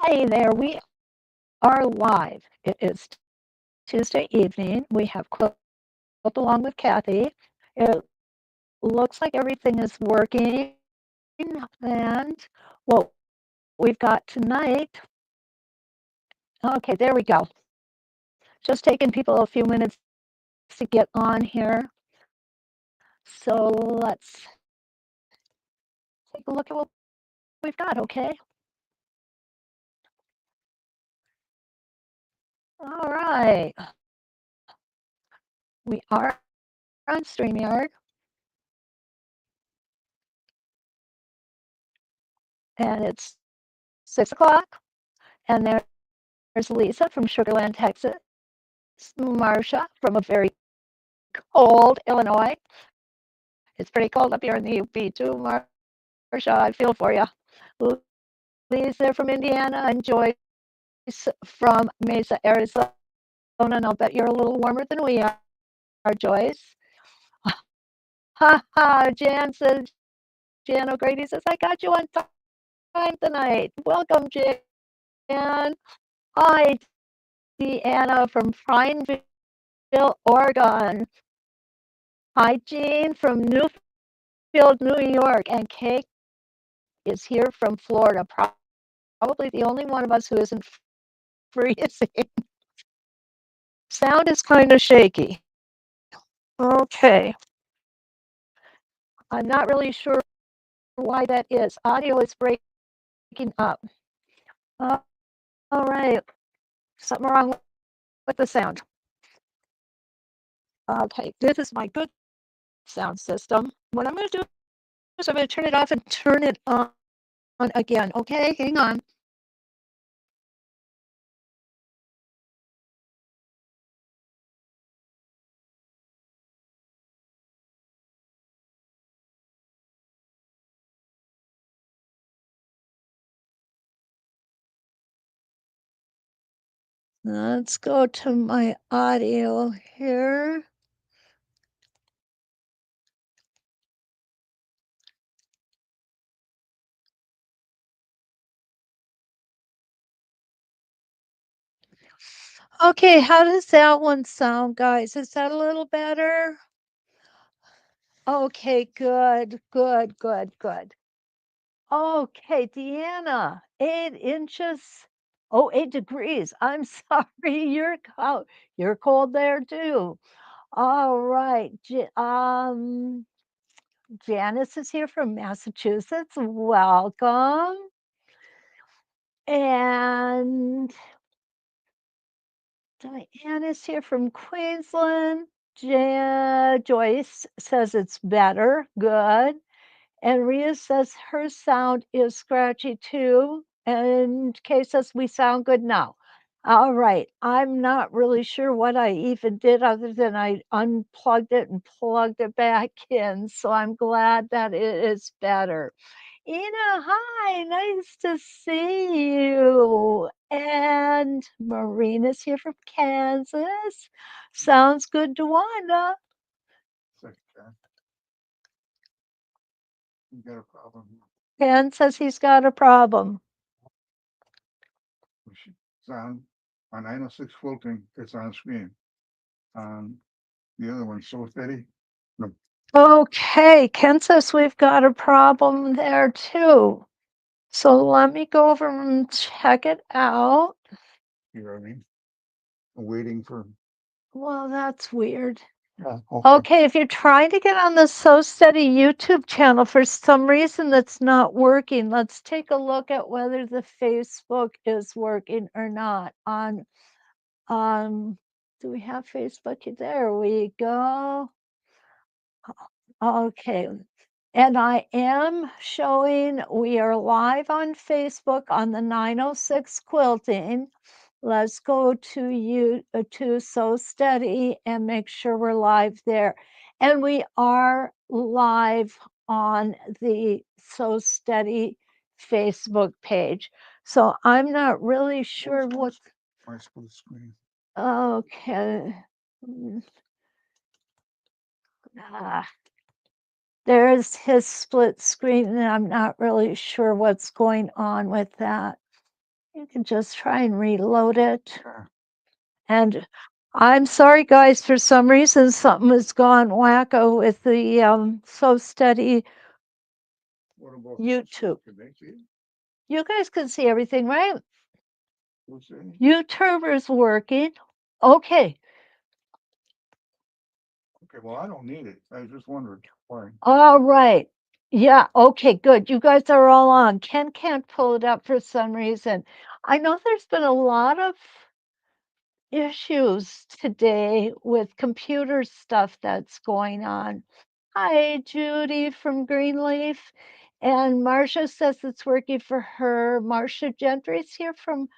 Hi there, we are live. It is Tuesday evening. We have Quilt Along with Kathy. It looks like everything is working, and what we've got tonight. Okay, there we go. Just taking people a few minutes to get on here. So let's take a look at what we've got, okay? All right. We are on StreamYard, and it's 6 o'clock, and there's Lisa from Sugarland, Texas, Marsha from a very cold Illinois. It's pretty cold up here in the UP too, Marsha. I feel for you. Lisa from Indiana and Joyce from Mesa, Arizona. And I'll bet you're a little warmer than we are, Joyce. Ha ha. Jan O'Grady says, I got you on time tonight. Welcome, Jan. Hi, Deanna from Prineville, Oregon. Hi, Jean from Newfield, New York. And Kate is here from Florida. Probably the only one of us who isn't freezing. Sound is kind of shaky. Okay. I'm not really sure why that is. Audio is breaking up. All right. Something wrong with the sound. Okay, this is my good sound system. What I'm going to do is I'm going to turn it off and turn it on again. Okay, hang on. Let's go to my audio here. Okay, how does that one sound, guys? Is that a little better? Okay, good. Okay, Deanna, 8 inches. Oh, 8 degrees. I'm sorry, you're cold there too. All right. Janice is here from Massachusetts. Welcome. And Diane is here from Queensland. Joyce says it's better. Good. And Rhea says her sound is scratchy too. And Kay says we sound good now. All right. I'm not really sure what I even did other than I unplugged it and plugged it back in. So I'm glad that it is better. Ina, hi, nice to see you. And Marina's here from Kansas. Sounds good to Wanda. You got a problem. Ken says he's got a problem. It's on 906 Quilting, it's on screen. The other one's so steady. No. Okay, Ken says we've got a problem there too. So let me go over and check it out. You know what I mean? I'm waiting for. Well, that's weird. Yeah, okay, if you're trying to get on the So Steady YouTube channel, for some reason that's not working, let's take a look at whether the Facebook is working or not. Do we have Facebook? There we go. Okay. And I am showing we are live on Facebook on the 906 Quilting. Let's go to So Steady and make sure we're live there. And we are live on the So Steady Facebook page. So I'm not really sure what. My split screen. Okay. There's his split screen, and I'm not really sure what's going on with that. You can just try and reload it. And I'm sorry, guys, for some reason, something has gone wacko with the So Steady YouTube. You guys can see everything, right? YouTube is working. Okay. Okay, well, I don't need it. I was just wondering why. All right. Yeah. Okay, good. You guys are all on. Ken can't pull it up for some reason. I know there's been a lot of issues today with computer stuff that's going on. Hi, Judy from Greenleaf. And Marcia says it's working for her. Marcia Gentry's here from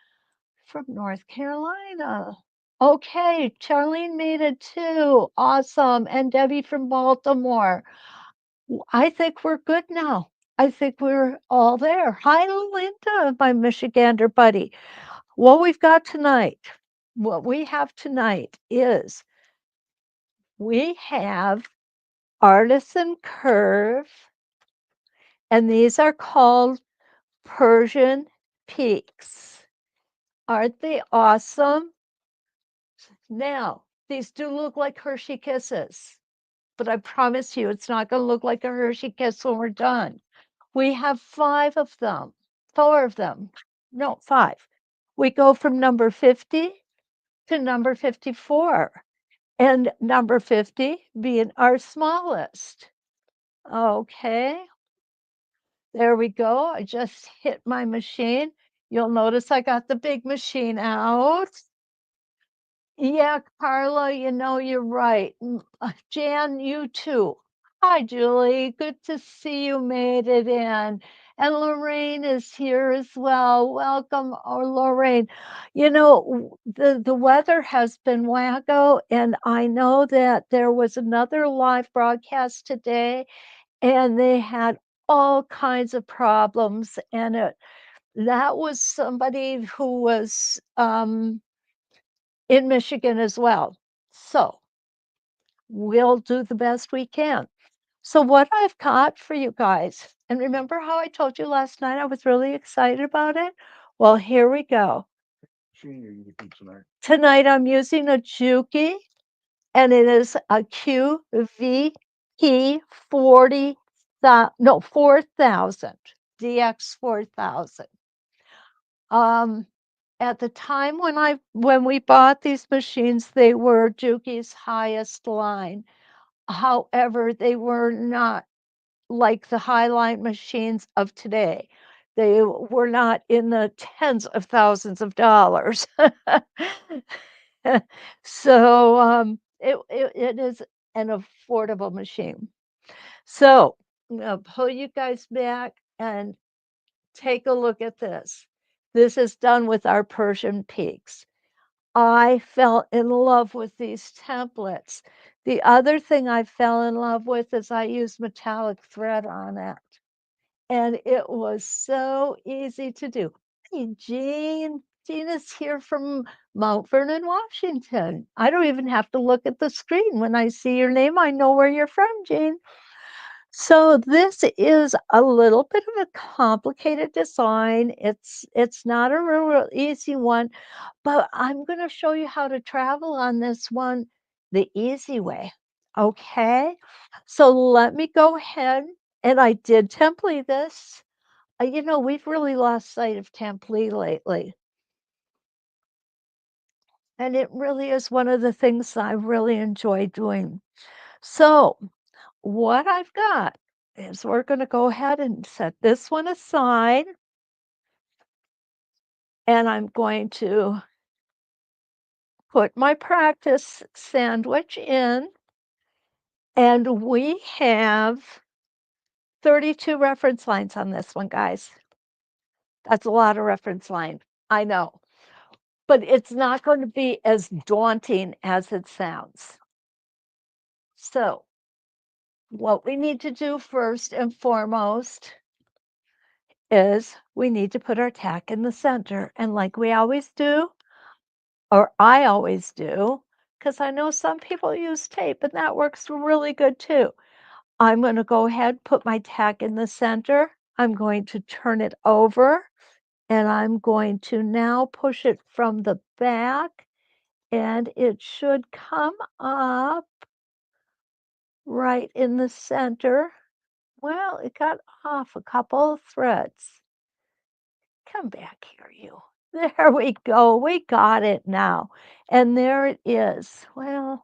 North Carolina. Okay, Charlene made it too. Awesome. And Debbie from Baltimore. I think we're good now. I think we're all there. Hi, Linda, my Michigander buddy. What we've got tonight, what we have tonight is we have Artisan Curve, and these are called Persian Peaks. Aren't they awesome? Now, these do look like Hershey Kisses, but I promise you it's not going to look like a Hershey Kiss when we're done. We have 5 of them, 4 of them. No, 5. We go from number 50 to number 54, and number 50 being our smallest. Okay, there we go. I just hit my machine. You'll notice I got the big machine out. Yeah, Carla, you know, you're right. Jan, you too. Hi, Julie. Good to see you made it in. And Lorraine is here as well. Welcome, Lorraine. You know, the weather has been wacko, and I know that there was another live broadcast today, and they had all kinds of problems, and that was somebody who was in Michigan as well. So we'll do the best we can. So, what I've got for you guys, and remember how I told you last night I was really excited about it? Well, here we go. Tonight I'm using a Juki, and it is a QVP 40, no, 4000, DX 4000. At the time when we bought these machines, they were Juki's highest line. However, they were not like the Highline machines of today. They were not in the tens of thousands of dollars. So it is an affordable machine. So I'm going to pull you guys back and take a look at this. This is done with our Persian peaks. I fell in love with these templates. The other thing I fell in love with is I used metallic thread on it. And it was so easy to do. Hey, Jean. Jean is here from Mount Vernon, Washington. I don't even have to look at the screen. When I see your name, I know where you're from, Jean. So this is a little bit of a complicated design. It's not a real easy one, but I'm going to show you how to travel on this one the easy way. Okay, so let me go ahead, and I did template this. You know, we've really lost sight of template lately. And it really is one of the things I really enjoy doing. So what I've got is we're going to go ahead and set this one aside. And I'm going to put my practice sandwich in. And we have 32 reference lines on this one, guys. That's a lot of reference line. I know. But it's not going to be as daunting as it sounds. So what we need to do first and foremost is we need to put our tack in the center. And like we always do, or I always do, because I know some people use tape and that works really good too. I'm going to go ahead, put my tack in the center. I'm going to turn it over And I'm going to now push it from the back, and it should come up right in the center. Well, it got off a couple of threads. Come back here, you. There we go. We got it now. And there it is. Well,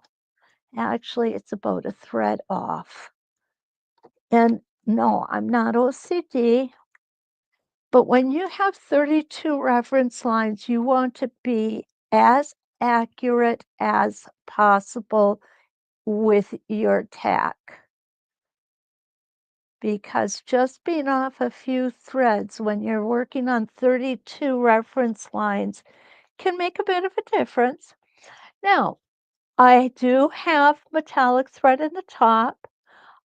actually, it's about a thread off. And no, I'm not OCD. But when you have 32 reference lines, you want to be as accurate as possible with your tack. Because just being off a few threads when you're working on 32 reference lines can make a bit of a difference. Now, I do have metallic thread in the top.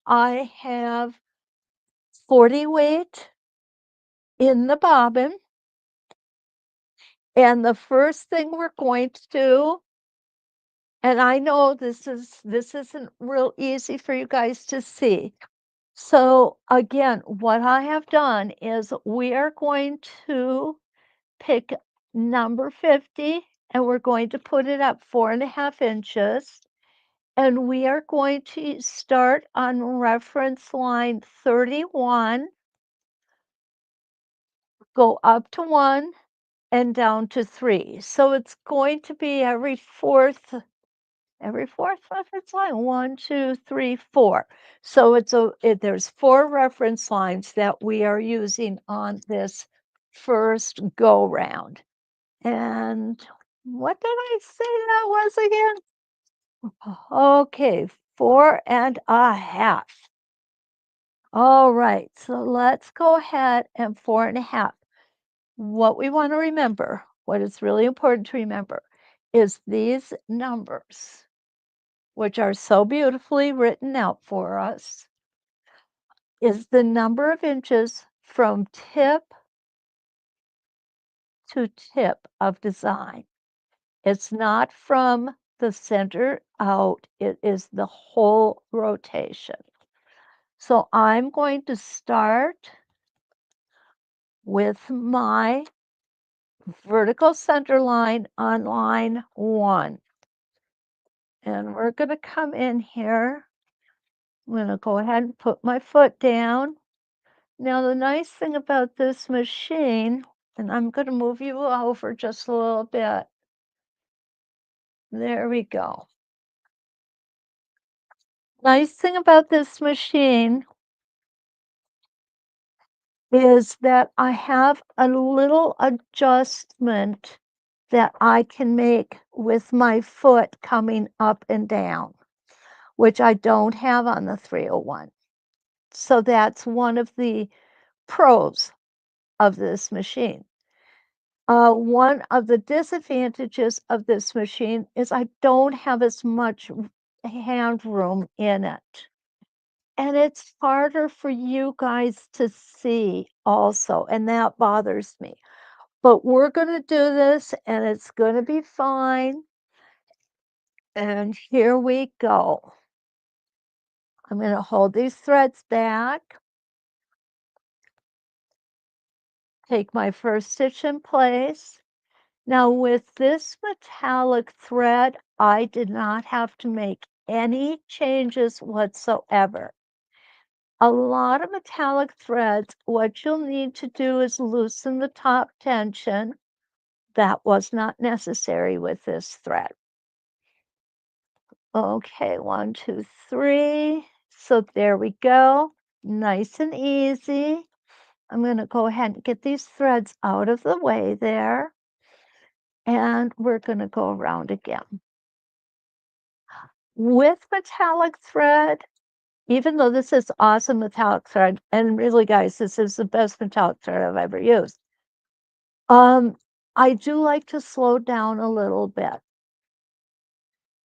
I have 40 weight in the bobbin. And the first thing we're going to do, and I know this isn't real easy for you guys to see. So again, what I have done is we are going to pick number 50 and we're going to put it up 4.5 inches. And we are going to start on reference line 31, go up to 1 and down to 3. So it's going to be every fourth reference line, 1, 2, 3, 4. So there's 4 reference lines that we are using on this first go round. And what did I say that was again? Okay, 4.5. All right, so let's go ahead and 4.5. What we want to remember, what is really important to remember, is these numbers, which are so beautifully written out for us, is the number of inches from tip to tip of design. It's not from the center out, it is the whole rotation. So I'm going to start with my vertical center line on line 1. And we're going to come in here. I'm going to go ahead and put my foot down. Now, the nice thing about this machine, and I'm going to move you over just a little bit. There we go. Nice thing about this machine is that I have a little adjustment that I can make with my foot coming up and down, which I don't have on the 301. So that's one of the pros of this machine. One of the disadvantages of this machine is I don't have as much hand room in it. And it's harder for you guys to see also, and that bothers me. But we're going to do this, and it's going to be fine. And here we go. I'm going to hold these threads back. Take my first stitch in place. Now with this metallic thread, I did not have to make any changes whatsoever. A lot of metallic threads, what you'll need to do is loosen the top tension. That was not necessary with this thread. Okay, 1, 2, 3. So there we go. Nice and easy. I'm going to go ahead and get these threads out of the way there. And we're going to go around again. With metallic thread, even though this is awesome metallic thread, and really guys, this is the best metallic thread I've ever used. I do like to slow down a little bit.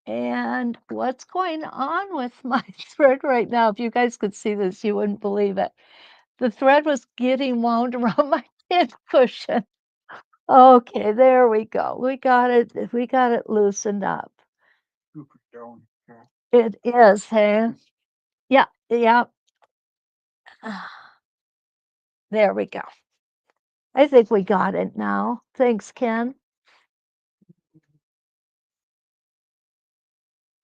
And what's going on with my thread right now, if you guys could see this, you wouldn't believe it. The thread was getting wound around my pin cushion. Okay, there we go. We got it loosened up. Super going. Yeah. It is, hey? Yeah, yeah. There we go. I think we got it now. Thanks, Ken.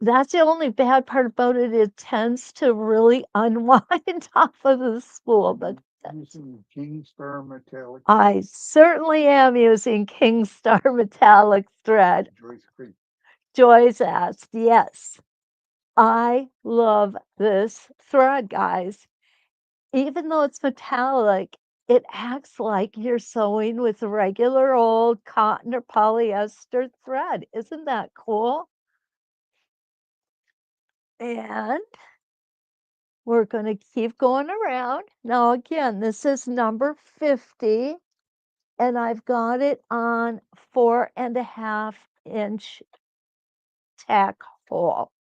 That's the only bad part about it. It tends to really unwind off of the spool, but Using King Star Metallic. I certainly am using King Star Metallic thread. Joyce Creek. Joyce asked, yes. I love this thread, guys. Even though it's metallic, it acts like you're sewing with regular old cotton or polyester thread. Isn't that cool? And we're going to keep going around. Now, again, this is number 50, and I've got it on 4.5-inch tack hole.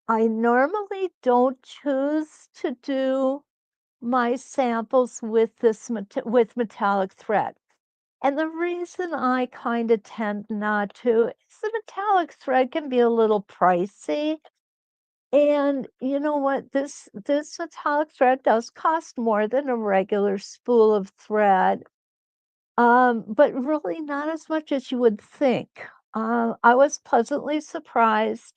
I normally don't choose to do my samples with this with metallic thread. And the reason I kind of tend not to is the metallic thread can be a little pricey. And you know what? This metallic thread does cost more than a regular spool of thread, but really not as much as you would think. I was pleasantly surprised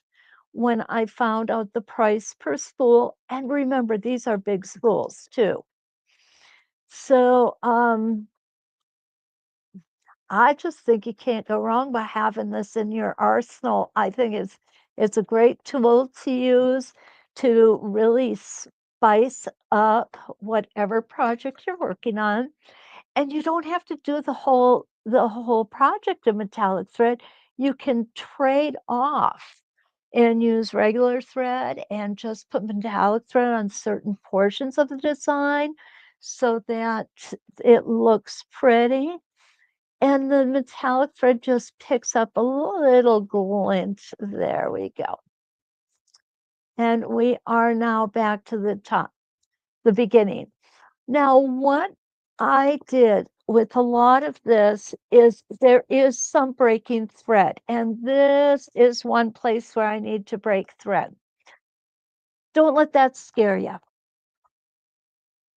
when I found out the price per spool. And remember, these are big spools too. So I just think you can't go wrong by having this in your arsenal. I think it's a great tool to use to really spice up whatever project you're working on. And you don't have to do the whole project in metallic thread. You can trade off and use regular thread and just put metallic thread on certain portions of the design so that it looks pretty. And the metallic thread just picks up a little glint. There we go. And we are now back to the top, the beginning. Now, what I did with a lot of this is there is some breaking thread, and this is one place where I need to break thread. Don't let that scare you.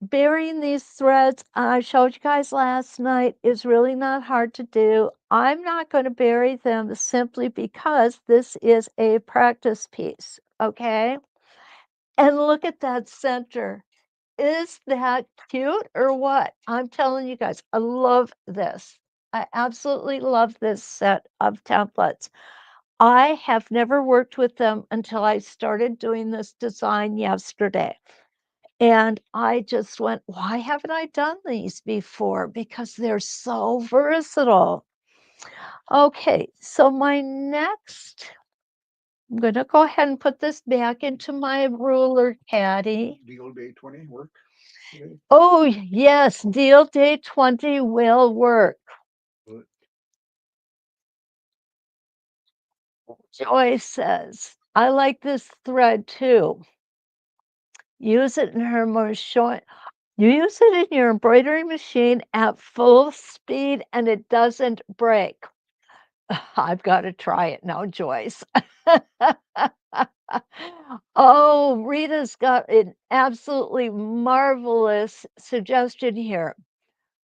Burying these threads, I showed you guys last night, is really not hard to do. I'm not going to bury them simply because this is a practice piece, okay? And look at that center. Is that cute or what? I'm telling you guys, I love this. I absolutely love this set of templates. I have never worked with them until I started doing this design yesterday. And I just went, why haven't I done these before? Because they're so versatile. Okay, so my next, I'm going to go ahead and put this back into my ruler caddy. Deal day 20 work. Okay. Oh, yes, deal day 20 will work. Good. Joy says, I like this thread too. Use it in her machine. You use it in your embroidery machine at full speed and it doesn't break. I've got to try it now, Joyce. Oh, Rita's got an absolutely marvelous suggestion here.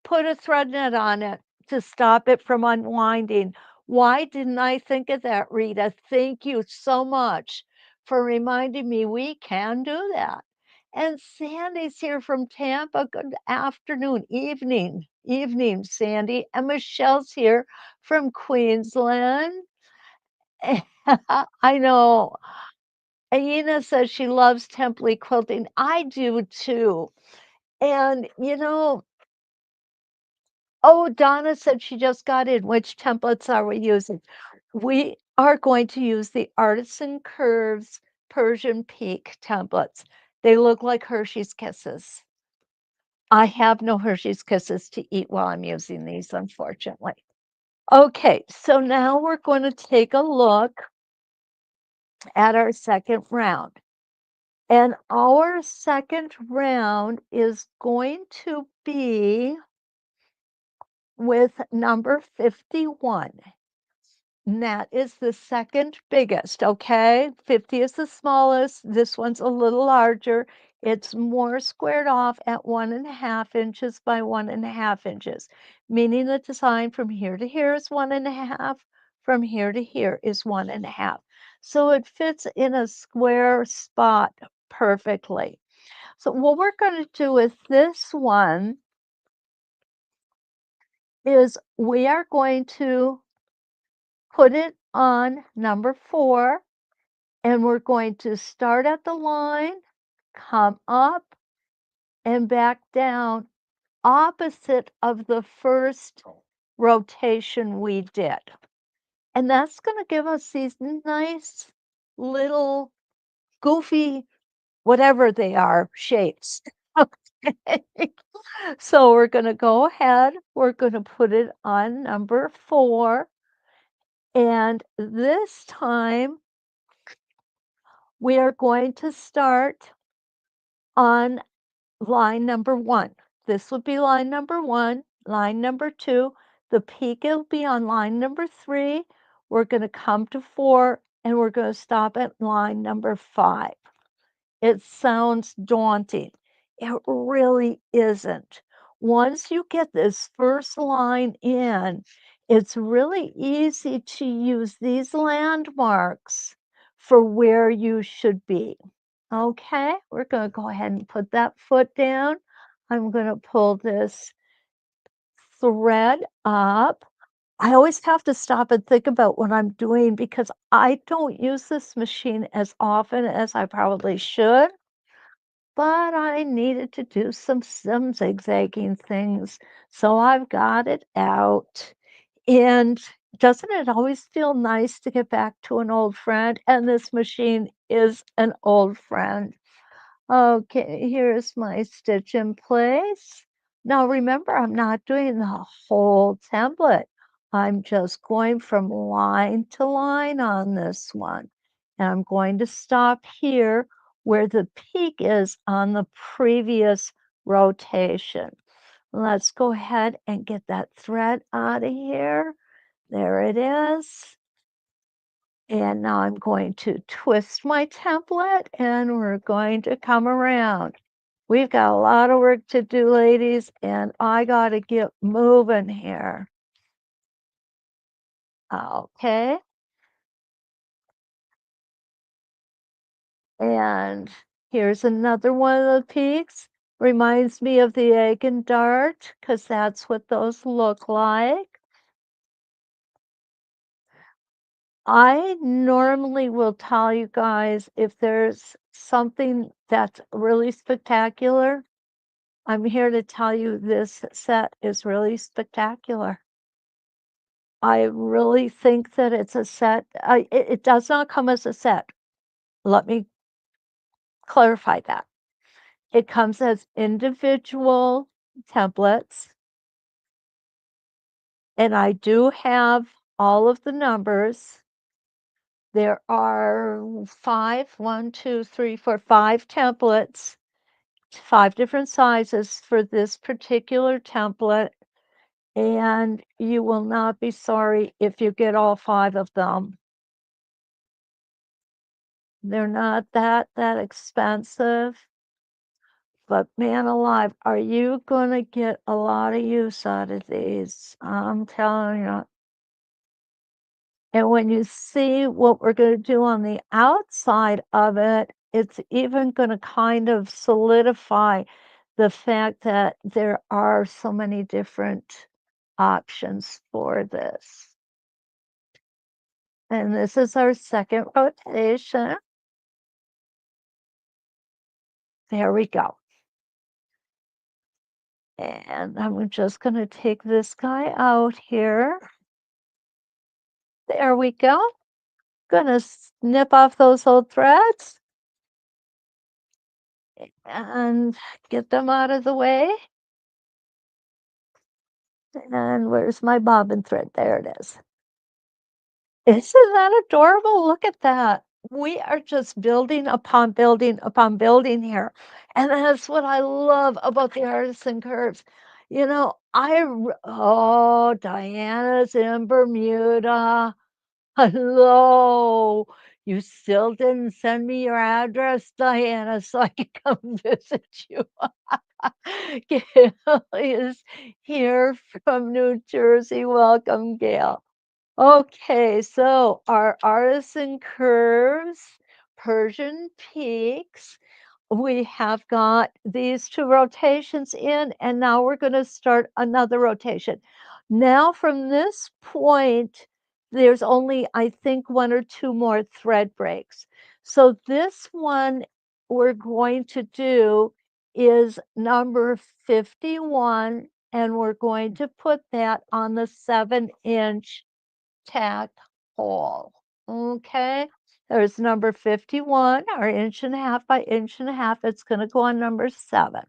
Put a thread net on it to stop it from unwinding. Why didn't I think of that, Rita? Thank you so much for reminding me we can do that. And Sandy's here from Tampa. Good afternoon, evening, Sandy. And Michelle's here from Queensland. I know. Aina says she loves template quilting. I do too. And oh, Donna said she just got in. Which templates are we using? We are going to use the Artisan Curves Persian Peak templates. They look like Hershey's Kisses. I have no Hershey's Kisses to eat while I'm using these, unfortunately. Okay, so now we're going to take a look at our second round. And our second round is going to be with number 51. And that is the second biggest, okay? 50 is the smallest. This one's a little larger. It's more squared off at 1.5 inches by 1.5 inches, meaning the design from here to here is 1.5, from here to here is 1.5. So it fits in a square spot perfectly. So what we're going to do with this one is we are going to put it on number 4, and we're going to start at the line, come up and back down opposite of the first rotation we did. And that's going to give us these nice little goofy, whatever they are, shapes. Okay. So we're going to go ahead, we're going to put it on number 4. And this time we are going to start on line number 1. This would be line number 1, line number 2. The peak will be on line number 3. We're going to come to 4 and we're going to stop at line number 5. It sounds daunting. It really isn't. Once you get this first line in, it's really easy to use these landmarks for where you should be. Okay, we're going to go ahead and put that foot down. I'm going to pull this thread up. I always have to stop and think about what I'm doing because I don't use this machine as often as I probably should, but I needed to do some zigzagging things, so I've got it out. And doesn't it always feel nice to get back to an old friend? And this machine is an old friend. Okay, here's my stitch in place. Now remember, I'm not doing the whole template. I'm just going from line to line on this one. And I'm going to stop here where the peak is on the previous rotation. Let's go ahead and get that thread out of here. There it is. And now I'm going to twist my template and we're going to come around. We've got a lot of work to do, ladies, and I got to get moving here. Okay. And here's another one of the peaks. Reminds me of the egg and dart because that's what those look like. I normally will tell you guys if there's something that's really spectacular. I'm here to tell you this set is really spectacular. I really think that it's a set. It does not come as a set. Let me clarify that. It comes as individual templates, and I do have all of the numbers. There are 5, 1, 2, 3, 4, 5 templates, 5 different sizes for this particular template, and you will not be sorry if you get all 5 of them. They're not that expensive, but man alive, are you gonna get a lot of use out of these? I'm telling you. And when you see what we're gonna do on the outside of it, it's even gonna kind of solidify the fact that there are so many different options for this. And this is our second rotation. There we go. And I'm just gonna take this guy out here. There we go. Gonna snip off those old threads and get them out of the way. And where's my bobbin thread? There it is. Isn't that adorable? Look at that. We are just building upon building upon building here. And that's what I love about the artisan curves. You know, oh, Diana's in Bermuda. Hello. You still didn't send me your address, Diana, so I can come visit you. Gail is here from New Jersey. Welcome, Gail. Okay, so our artisan curves, Persian peaks, we have got these two rotations in, and now we're going to start another rotation. Now from this point, there's only, I think, one or two more thread breaks. So this one we're going to do is number 51, and we're going to put that on the 7-inch tack hole. Okay, there's number 51, our 1.5 by 1.5 inches. It's going to go on number 7.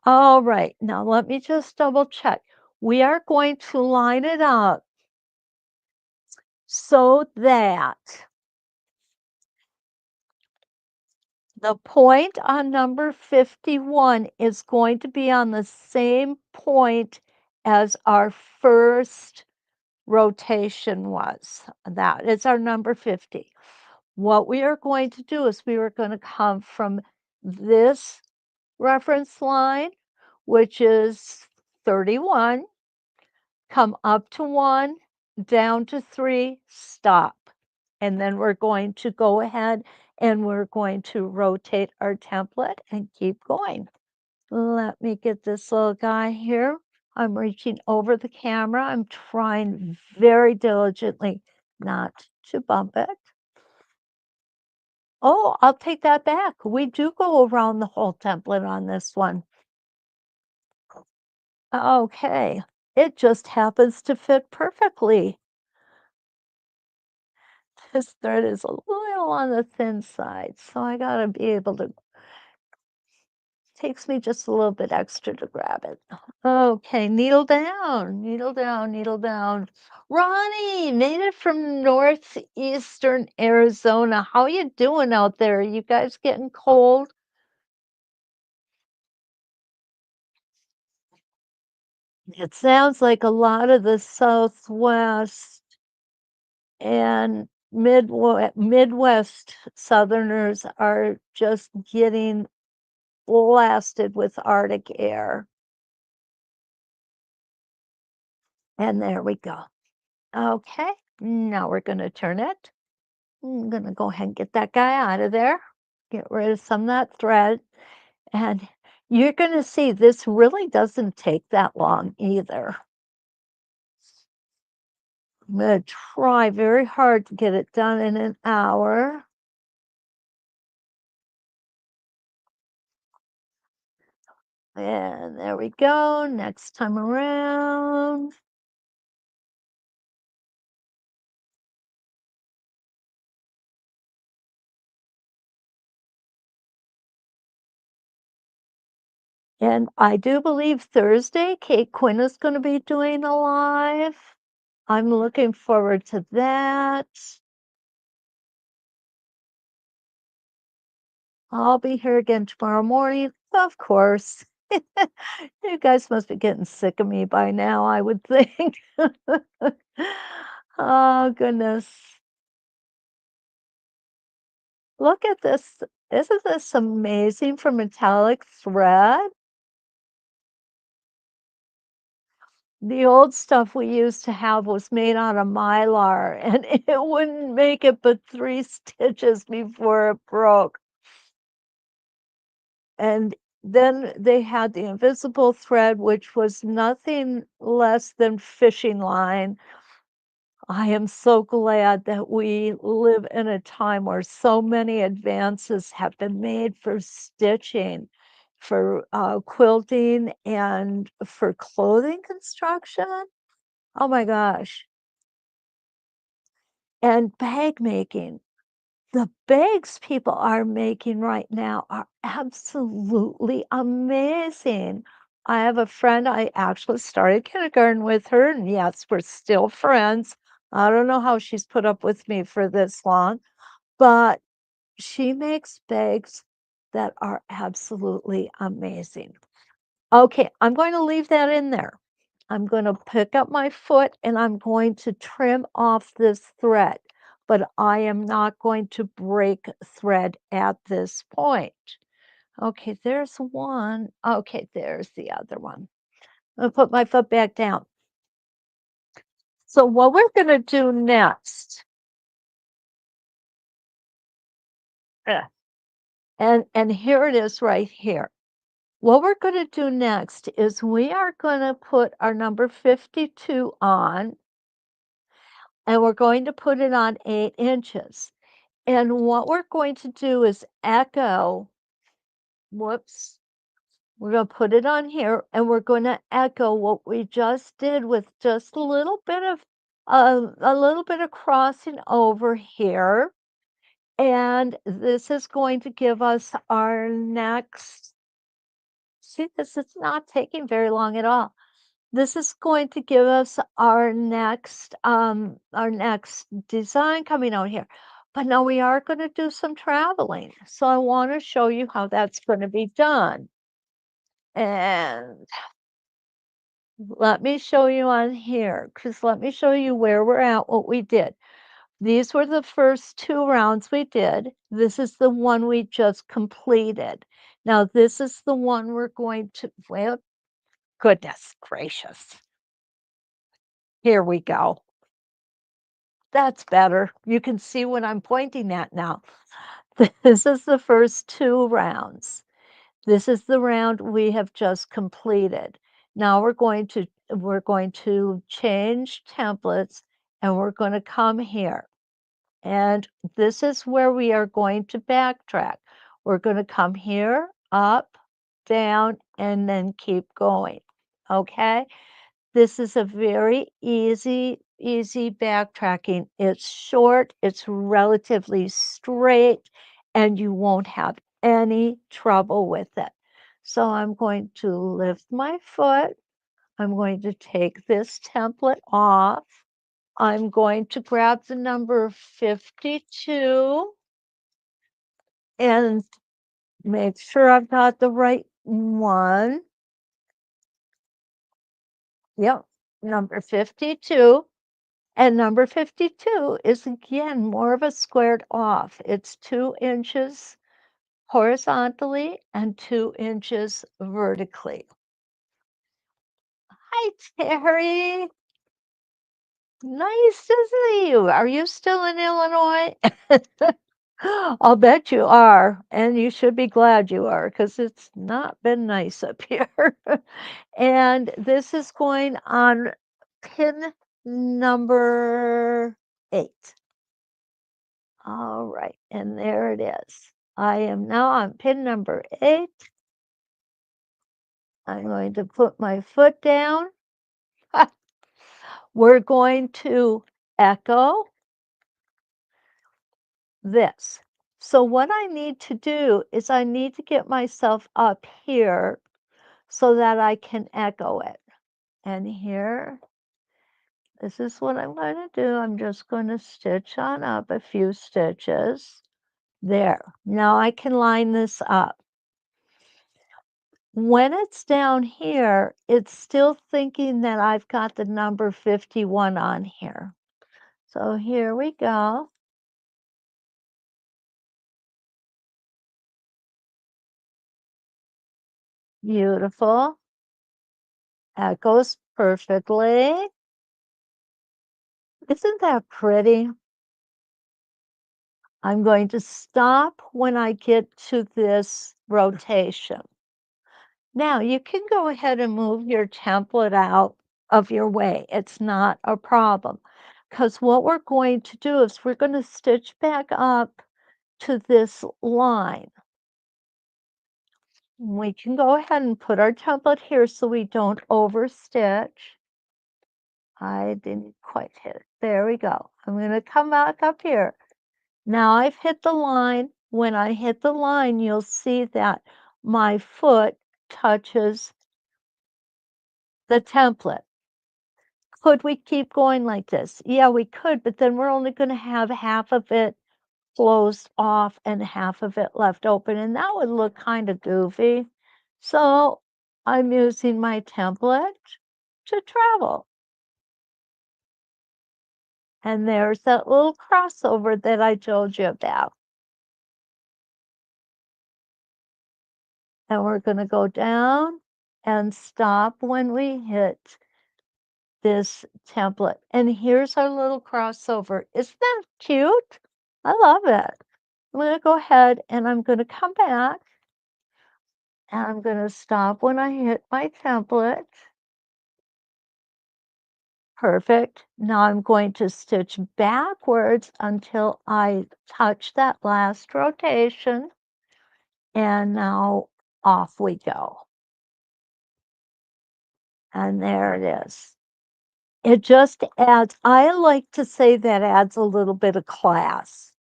All right, now let me just double check. We are going to line it up so that the point on number 51 is going to be on the same point as our first rotation was. That is our number 50. What we are going to do is we are going to come from this reference line, which is 31, come up to 1, down to 3, stop. And then we're going to go ahead and we're going to rotate our template and keep going. Let me get this little guy here. I'm reaching over the camera. I'm trying very diligently not to bump it. Oh, I'll take that back. We do go around the whole template on this one. Okay, it just happens to fit perfectly. This thread is a little on the thin side, so I gotta be able to, takes me just a little bit extra to grab it. Okay, needle down, needle down, needle down. Ronnie, made it from northeastern Arizona. How you doing out there? You guys getting cold? It sounds like a lot of the Southwest and Midwest Southerners are just getting blasted with Arctic air. And there we go. Okay, now we're going to turn it. I'm going to go ahead and get that guy out of there. Get rid of some of that thread. And you're going to see this really doesn't take that long either. I'm going to try very hard to get it done in an hour. And there we go. Next time around. And I do believe Thursday, Kate Quinn is going to be doing a live. I'm looking forward to that. I'll be here again tomorrow morning, of course. You guys must be getting sick of me by now, I would think. Oh, goodness. Look at this. Isn't this amazing for metallic thread? The old stuff we used to have was made out of mylar, and it wouldn't make it but 3 stitches before it broke. And then they had the invisible thread, which was nothing less than fishing line. I am so glad that we live in a time where so many advances have been made for stitching, for quilting, and for clothing construction. Oh my gosh. And bag making. The bags people are making right now are absolutely amazing. I have a friend, I actually started kindergarten with her, and yes, we're still friends. I don't know how she's put up with me for this long, but she makes bags that are absolutely amazing. Okay, I'm going to leave that in there. I'm going to pick up my foot and I'm going to trim off this thread, but I am not going to break thread at this point. Okay, there's one. Okay, there's the other one. I'll put my foot back down. So what we're going to do next, and here it is right here. What we're going to do next is we are going to put our number 52 on, and we're going to put it on 8 inches. And what we're going to do is echo, whoops, we're going to put it on here and we're going to echo what we just did with just a little bit of crossing over here. And this is going to give us our next, see, this is not taking very long at all. This is going to give us our next design coming out here. But now we are going to do some traveling. So I want to show you how that's going to be done. And let me show you on here, because let me show you where we're at, what we did. These were the first 2 rounds we did. This is the one we just completed. Now this is the one we're going to, well, goodness gracious. Here we go. That's better. You can see what I'm pointing at now. This is the first 2 rounds. This is the round we have just completed. Now we're going to change templates and we're going to come here. And this is where we are going to backtrack. We're going to come here, up, down, and then keep going. Okay? This is a very easy backtracking. It's short, it's relatively straight, and you won't have any trouble with it. So I'm going to lift my foot. I'm going to take this template off. I'm going to grab the number 52 and make sure I've got the right one. Yep, number 52. And number 52 is again more of a squared off. It's 2 inches horizontally and 2 inches vertically. Hi, Terry. Nice to see you. Are you still in Illinois? I'll bet you are, and you should be glad you are because it's not been nice up here. And this is going on pin number 8. All right, and there it is. I am now on pin number 8. I'm going to put my foot down. We're going to echo this. So what I need to do is I need to get myself up here so that I can echo it. And here, this is what I'm going to do. I'm just going to stitch on up a few stitches. There. Now I can line this up. When it's down here, it's still thinking that I've got the number 51 on here. So here we go. Beautiful. That goes perfectly. Isn't that pretty? I'm going to stop when I get to this rotation. Now you can go ahead and move your template out of your way. It's not a problem. Because what we're going to do is we're going to stitch back up to this line. We can go ahead and put our template here so we don't overstitch. I didn't quite hit it. There we go. I'm going to come back up here. Now I've hit the line. When I hit the line, you'll see that my foot touches the template. Could we keep going like this? Yeah, we could, but then we're only going to have half of it closed off and half of it left open, and that would look kind of goofy. So I'm using my template to travel. And there's that little crossover that I told you about. And we're going to go down and stop when we hit this template. And here's our little crossover. Isn't that cute? I love it. I'm going to go ahead and I'm going to come back and I'm going to stop when I hit my template. Perfect. Now I'm going to stitch backwards until I touch that last rotation. And now off we go. And there it is. It just adds, I like to say that adds a little bit of class.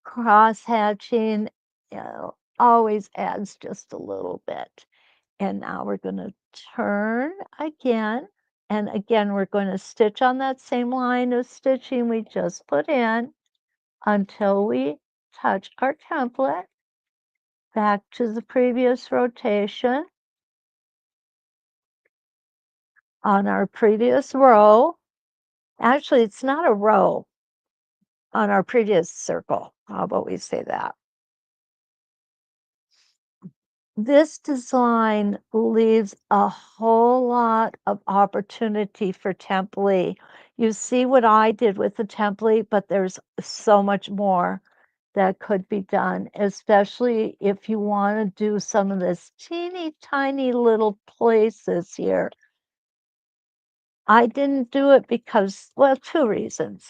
Cross hatching, always adds just a little bit. And now we're going to turn again. And again, we're going to stitch on that same line of stitching we just put in until we touch our template. Back to the previous rotation on our previous row. Actually, it's not a row on our previous circle. How about we say that? This design leaves a whole lot of opportunity for template. You see what I did with the template, but there's so much more that could be done, especially if you want to do some of this teeny tiny little places here. I didn't do it because, well, two reasons.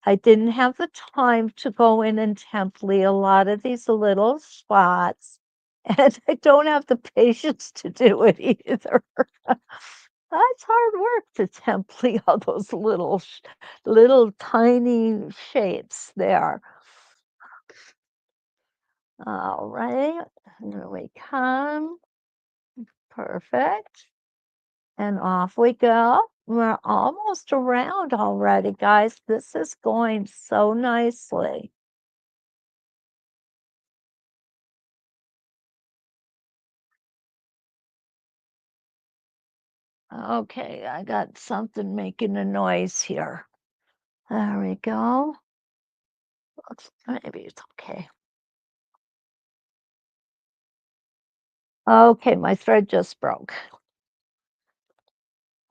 I didn't have the time to go in and template a lot of these little spots, and I don't have the patience to do it either. That's hard work to template all those little tiny shapes there. All right, here we come. Perfect. And off we go. We're almost around already, guys. This is going so nicely. Okay, I got something making a noise here. There we go. Maybe it's okay. Okay, my thread just broke.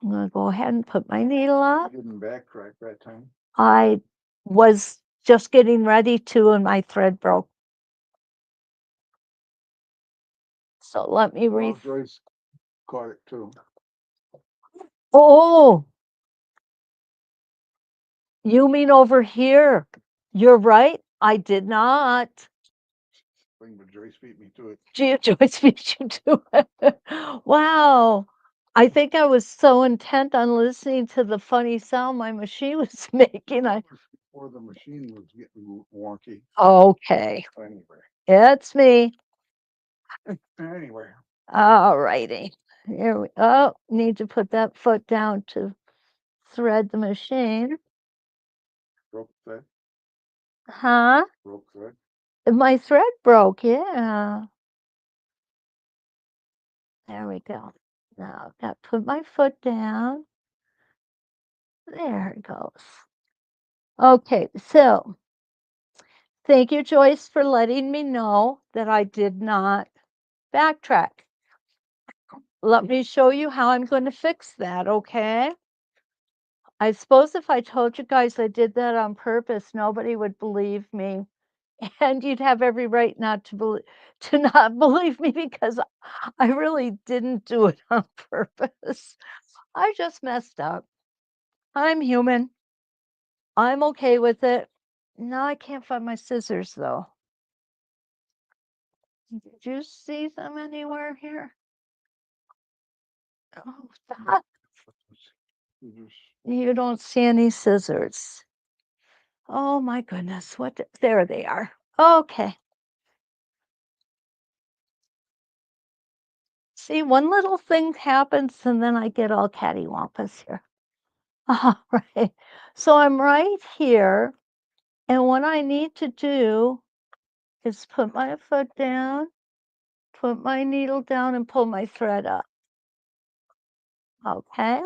I'm going to go ahead and put my needle up. You didn't backtrack that time. I was just getting ready to, and my thread broke. So let me Well, Joyce caught it too. Oh, you mean over here? You're right. I did not. But Joyce beat me to it. Joyce beat you to it. Wow. I think I was so intent on listening to the funny sound my machine was making. Before the machine was getting wonky. Okay. Anyway. It's me. Anyway. All righty. Here we need to put that foot down to thread the machine. Broke thread. Huh? Broke thread. My thread broke, yeah. There we go. Now I've got to put my foot down. There it goes. Okay, so thank you, Joyce, for letting me know that I did not backtrack. Let me show you how I'm going to fix that, okay? I suppose if I told you guys I did that on purpose, nobody would believe me. And you'd have every right not to not believe me because I really didn't do it on purpose. I just messed up. I'm human. I'm okay with it. Now I can't find my scissors though. Did you see them anywhere here? Oh, that. You don't see any scissors. Oh my goodness, there they are. Okay. See, one little thing happens and then I get all cattywampus here. All right. So I'm right here. And what I need to do is put my foot down, put my needle down, and pull my thread up. Okay?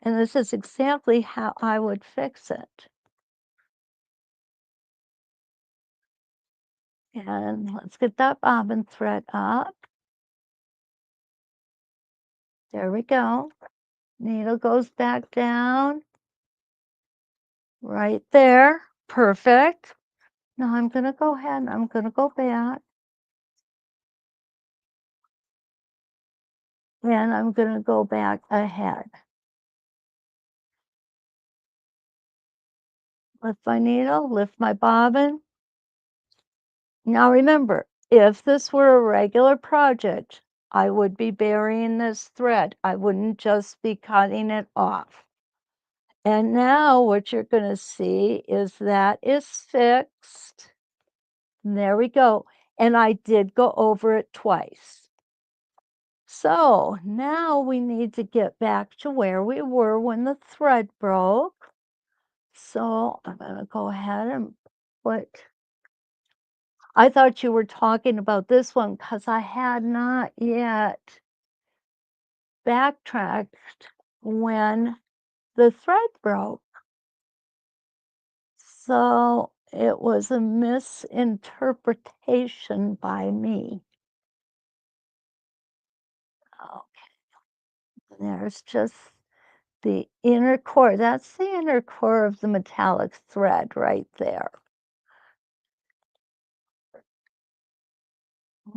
And this is exactly how I would fix it. And let's get that bobbin thread up. There we go. Needle goes back down. Right there. Perfect. Now I'm going to go ahead and I'm going to go back. And I'm going to go back ahead. Lift my needle, lift my bobbin. Now remember, if this were a regular project, I would be burying this thread. I wouldn't just be cutting it off. And now what you're going to see is that is fixed. And there we go. And I did go over it twice. So now we need to get back to where we were when the thread broke. So I'm going to go ahead and put, I thought you were talking about this one because I had not yet backtracked when the thread broke. So it was a misinterpretation by me. Okay, there's just the inner core. That's the inner core of the metallic thread right there.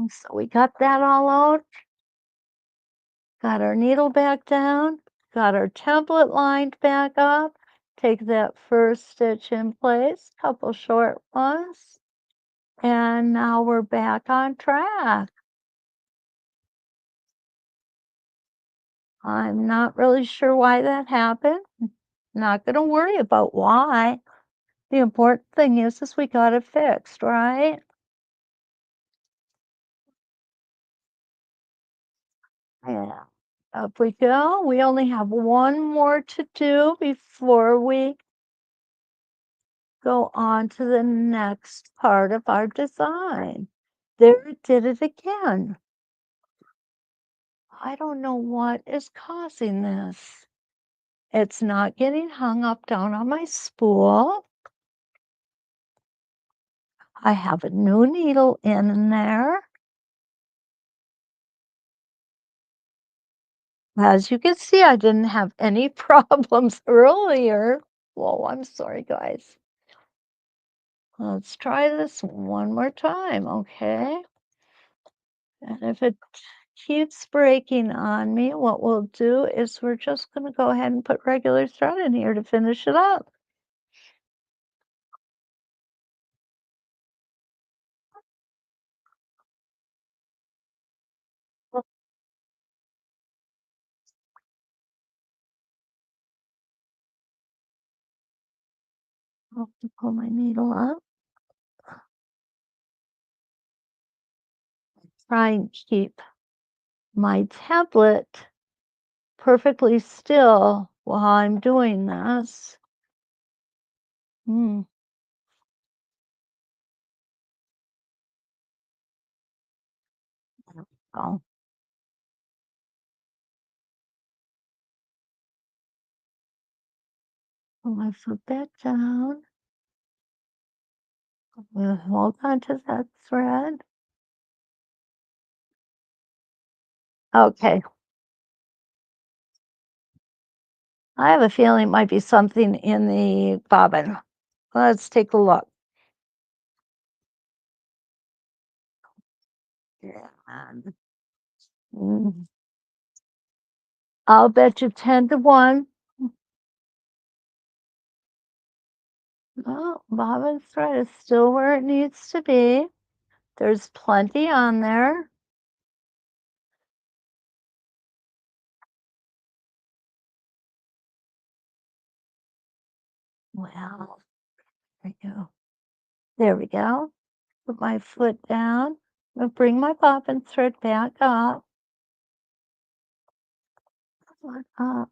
So we got that all out. Got our needle back down. Got our template lined back up. Take that first stitch in place, couple short ones. And now we're back on track. I'm not really sure why that happened. Not going to worry about why. The important thing is we got it fixed, right? Yeah. Up we go. We only have one more to do before we go on to the next part of our design. There it did it again. I don't know what is causing this. It's not getting hung up down on my spool. I have a new needle in there. As you can see, I didn't have any problems earlier. Whoa, I'm sorry, guys. Let's try this one more time, okay? And if it keeps breaking on me, what we'll do is we're just going to go ahead and put regular thread in here to finish it up. I'll have to pull my needle up. Try and keep my template perfectly still while I'm doing this. Hmm. Oh, pull my foot back down. We'll hold on to that thread. Okay. I have a feeling it might be something in the bobbin. Let's take a look. Yeah. Mm, I'll bet you 10 to 1. Oh, bobbin thread is still where it needs to be. There's plenty on there. Well, there we go. There we go. Put my foot down. I'll bring my bobbin thread back up. Foot up.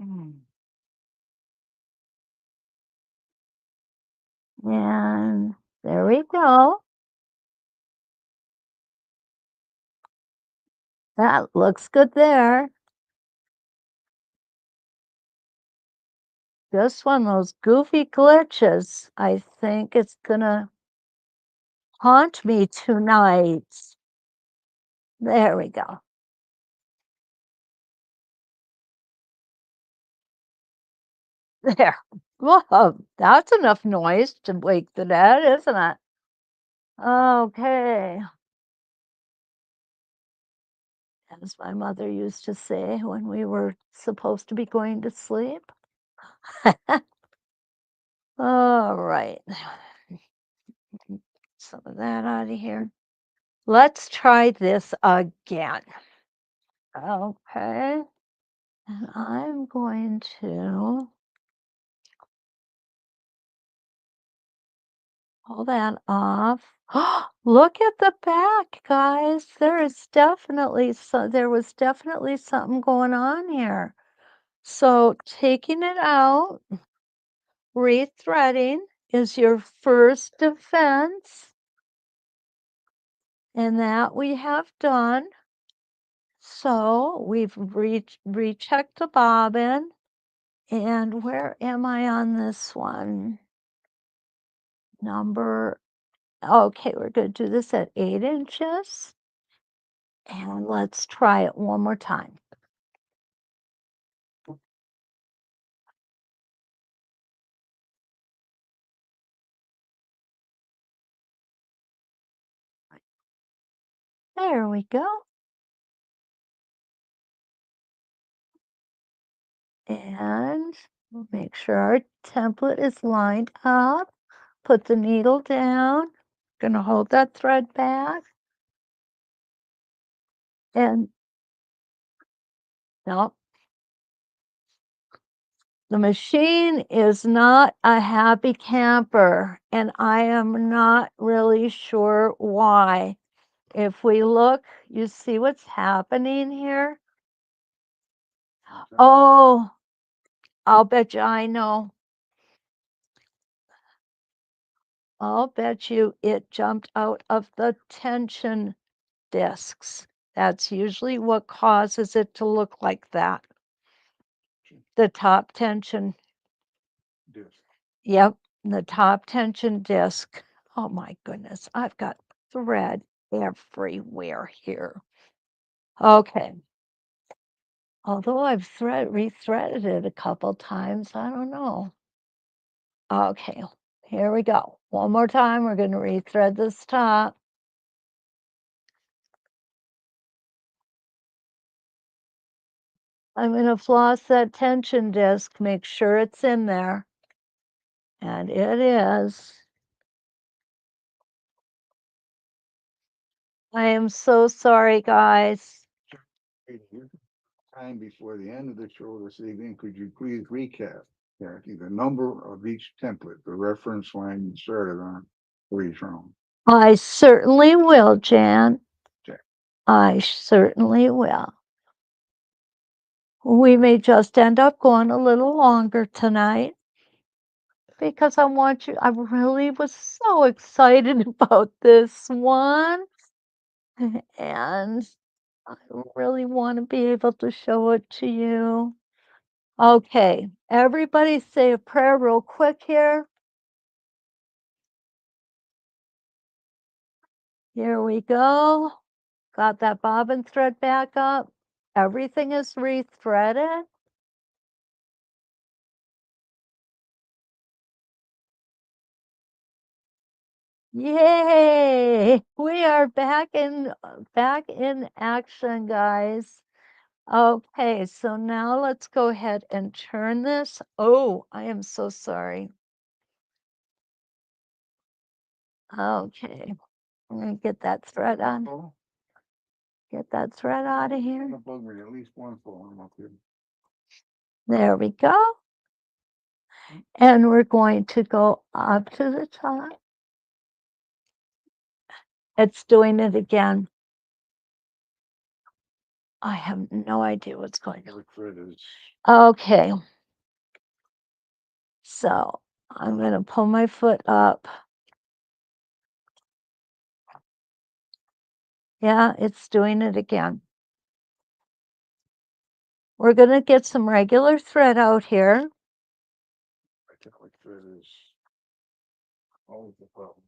Mm. And there we go. That looks good there. Just one of those goofy glitches. I think it's gonna haunt me tonight. There we go. There. Whoa, that's enough noise to wake the dead, isn't it? Okay. As my mother used to say when we were supposed to be going to sleep. All right. Some of that out of here. Let's try this again. Okay. And I'm going to pull that off. Look at the back, guys. There was definitely something going on here. So taking it out, rethreading is your first defense. And that we have done. So we've rechecked the bobbin. And where am I on this one? Okay, we're going to do this at 8 inches. And let's try it one more time. There we go. And we'll make sure our template is lined up. Put the needle down. Gonna hold that thread back. And no, the machine is not a happy camper, and I am not really sure why. If we look, you see what's happening here? Oh, I'll bet you I know. I'll bet you it jumped out of the tension discs. That's usually what causes it to look like that. The top tension. Disc. Yep, the top tension disc. Oh my goodness, I've got thread everywhere here. Okay. Although I've rethreaded it a couple times, I don't know. Okay, here we go. One more time, we're going to rethread this top. I'm going to floss that tension disc, make sure it's in there. And it is. I am so sorry, guys. Time before the end of the show this evening, could you please recap, Kathy, the number of each template, the reference line you started on for each round? I certainly will, Jan. Okay. I certainly will. We may just end up going a little longer tonight because I really was so excited about this one. And I really want to be able to show it to you. Okay, everybody say a prayer real quick here. Here we go. Got that bobbin thread back up. Everything is rethreaded. Yay! We are back in action, guys. Okay, so now let's go ahead and turn this. Oh, I am so sorry. Okay, I'm gonna get that thread on. Full? Get that thread out of here. Gonna bug me, at least one full one up here. There we go. And we're going to go up to the top. It's doing it again. I have no idea what's going on. Your thread is Okay. So I'm going to pull my foot up. Yeah, it's doing it again. We're going to get some regular thread out here. Metallic thread is always the problem.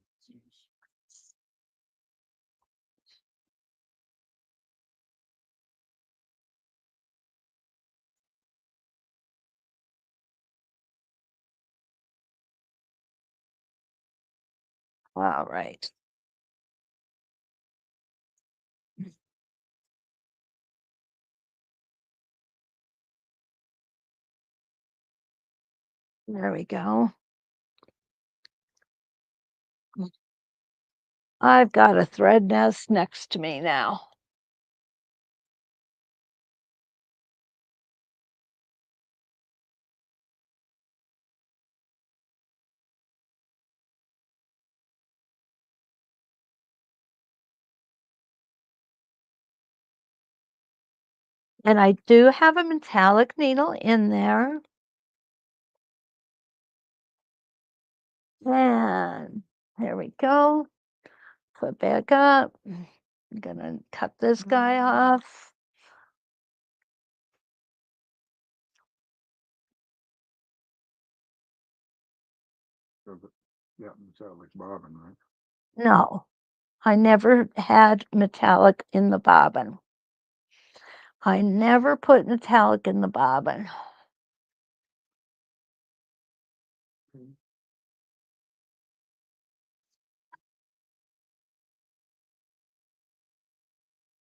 All right. There we go. I've got a thread nest next to me now. And I do have a metallic needle in there. And there we go. Put back up. I'm gonna cut this guy off. Yeah, metallic bobbin, right? No, I never had metallic in the bobbin. I never put metallic in the bobbin.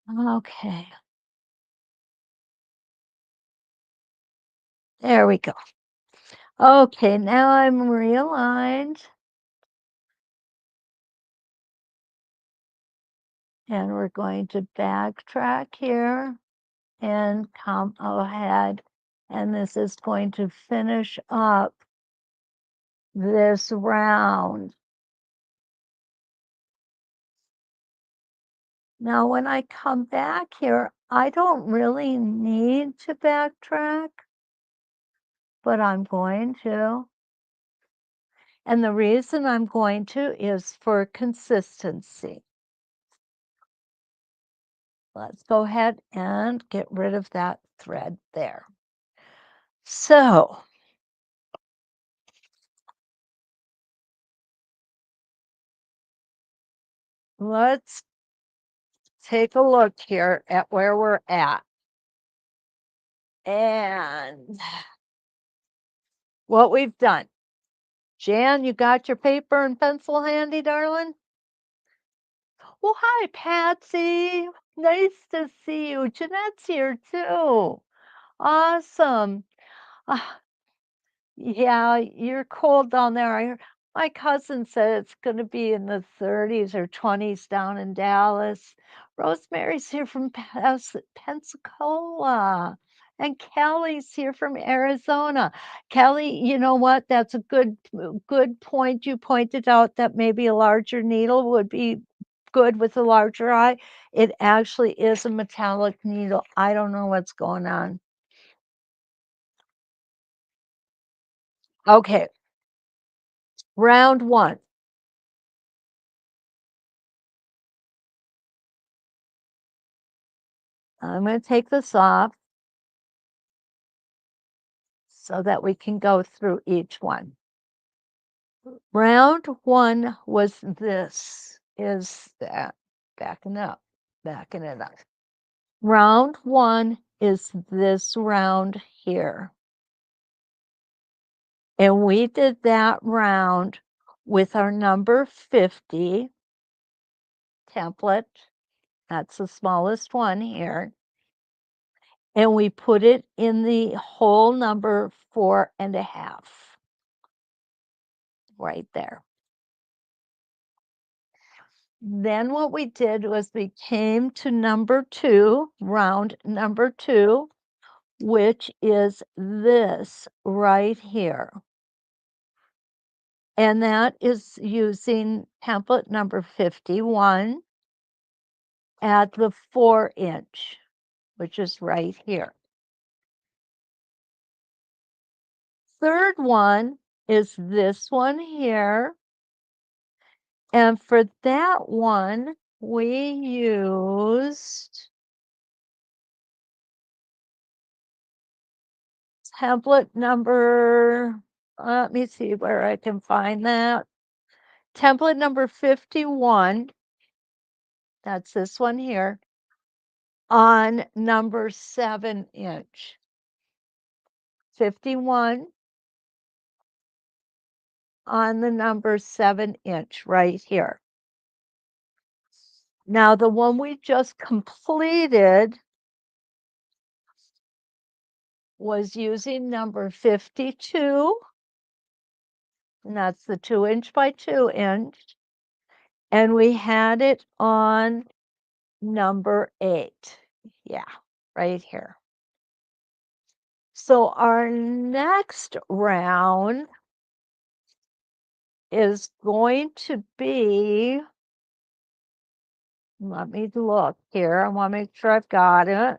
Okay. There we go. Okay, now I'm realigned. And we're going to backtrack here and come ahead. And this is going to finish up this round. Now, when I come back here, I don't really need to backtrack, but I'm going to. And the reason I'm going to is for consistency. Let's go ahead and get rid of that thread there. So let's take a look here at where we're at. And what we've done. Jan, you got your paper and pencil handy, darling? Well, hi, Patsy. Nice to see you. Jeanette's here too. Awesome. Ah, yeah, you're cold down there. My cousin said it's going to be in the 30s or 20s down in Dallas. Rosemary's here from Pensacola. And Kelly's here from Arizona. Kelly, you know what? That's a good point. You pointed out that maybe a larger needle would be good with a larger eye. It actually is a metallic needle. I don't know what's going on. Okay, round one. I'm going to take this off so that we can go through each one. Round one was this, is that, backing it up. Round one is this round here. And we did that round with our number 50 template. That's the smallest one here. And we put it in the hole number 4.5 right there. Then what we did was we came to number 2, round number 2, which is this right here. And that is using template number 51 at the 4-inch, which is right here. Third one is this one here. And for that one, we used template number, let me see where I can find that. Template number 51, that's this one here, on number 7-inch. 51 on the number 7-inch right here. Now, the one we just completed was using number 52, and that's the 2-inch by 2-inch, and we had it on number 8. Yeah, right here. So our next round is going to be, let me look here. I want to make sure I've got it.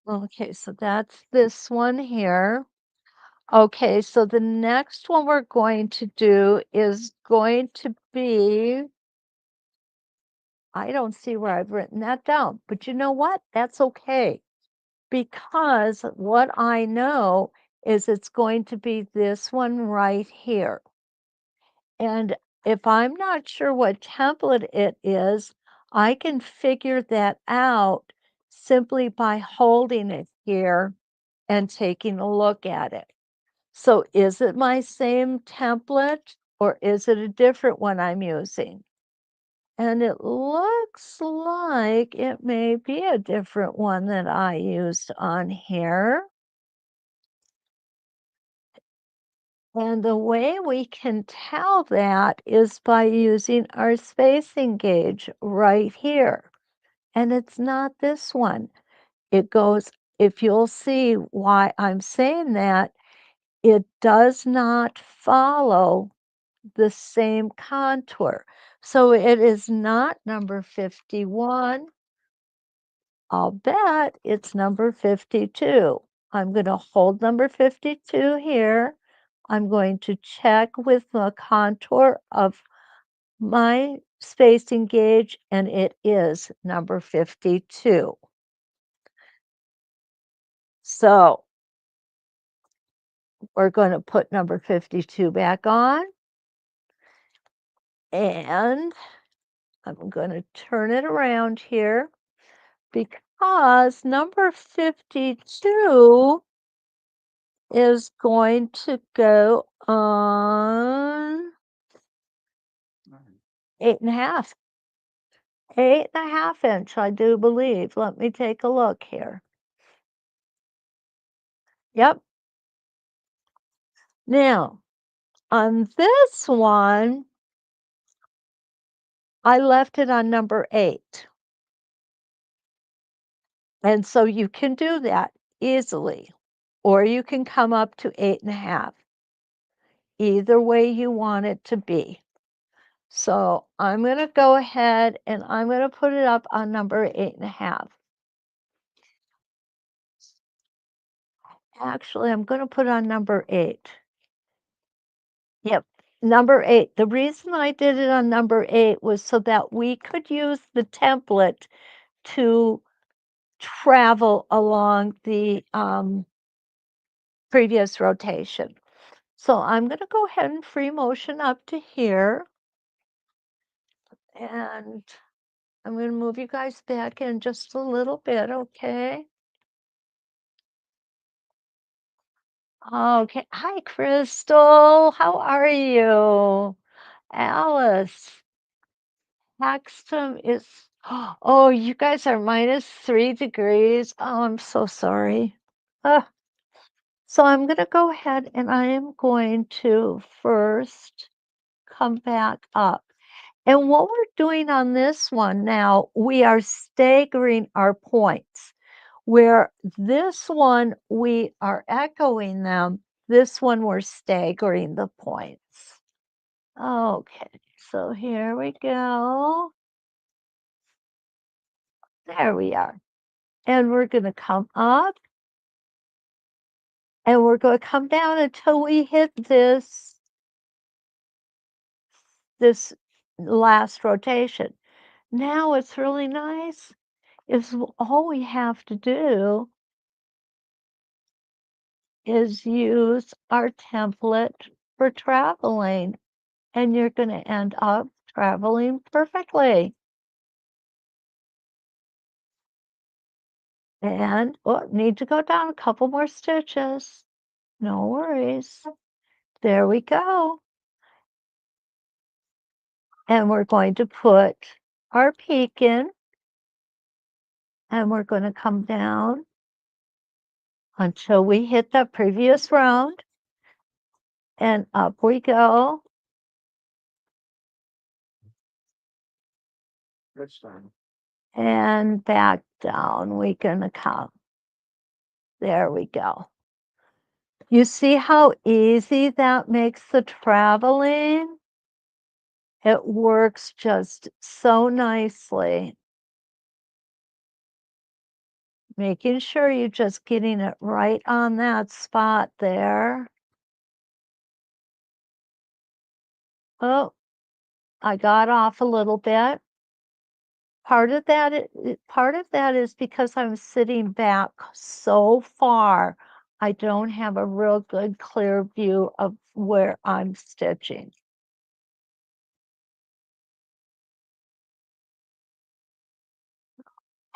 Okay, so that's this one here. Okay, so the next one we're going to do is going to be, I don't see where I've written that down, but you know what? That's okay. Because what I know is it's going to be this one right here. And if I'm not sure what template it is, I can figure that out simply by holding it here and taking a look at it. So is it my same template or is it a different one I'm using? And it looks like it may be a different one that I used on here. And the way we can tell that is by using our spacing gauge right here. And it's not this one. It goes, if you'll see why I'm saying that, it does not follow the same contour. So it is not number 51. I'll bet it's number 52. I'm going to hold number 52 here. I'm going to check with the contour of my spacing gauge, and it is number 52. So we're going to put number 52 back on, and I'm going to turn it around here because number 52 is going to go on 8.5. 8.5 inch, I do believe. Let me take a look here. Yep. Now, on this one, I left it on number 8. And so you can do that easily, or you can come up to 8.5. Either way you want it to be. So I'm going to go ahead and I'm going to put it up on number 8.5. Actually, I'm going to put on number 8. Yep, number 8. The reason I did it on number 8 was so that we could use the template to travel along the previous rotation. So I'm going to go ahead and free motion up to here. And I'm going to move you guys back in just a little bit, okay? Okay. Hi, Crystal. How are you? Alice. Paxton is, oh, you guys are -3 degrees. Oh, I'm so sorry. Ah, so I'm going to go ahead and I am going to first come back up. And what we're doing on this one now, we are staggering our points. Where this one, we are echoing them. This one, we're staggering the points. Okay, so here we go. There we are. And we're going to come up and we're going to come down until we hit this last rotation. Now it's really nice is all we have to do is use our template for traveling, and you're going to end up traveling perfectly. And oh, need to go down a couple more stitches. No worries. There we go. And we're going to put our peak in, and we're going to come down until we hit the previous round, and up we go. That's fine. And back down we're going to come. There we go. You see how easy that makes the traveling? It works just so nicely. Making sure you're just getting it right on that spot there. Oh, I got off a little bit. Part of that is because I'm sitting back so far, I don't have a real good clear view of where I'm stitching.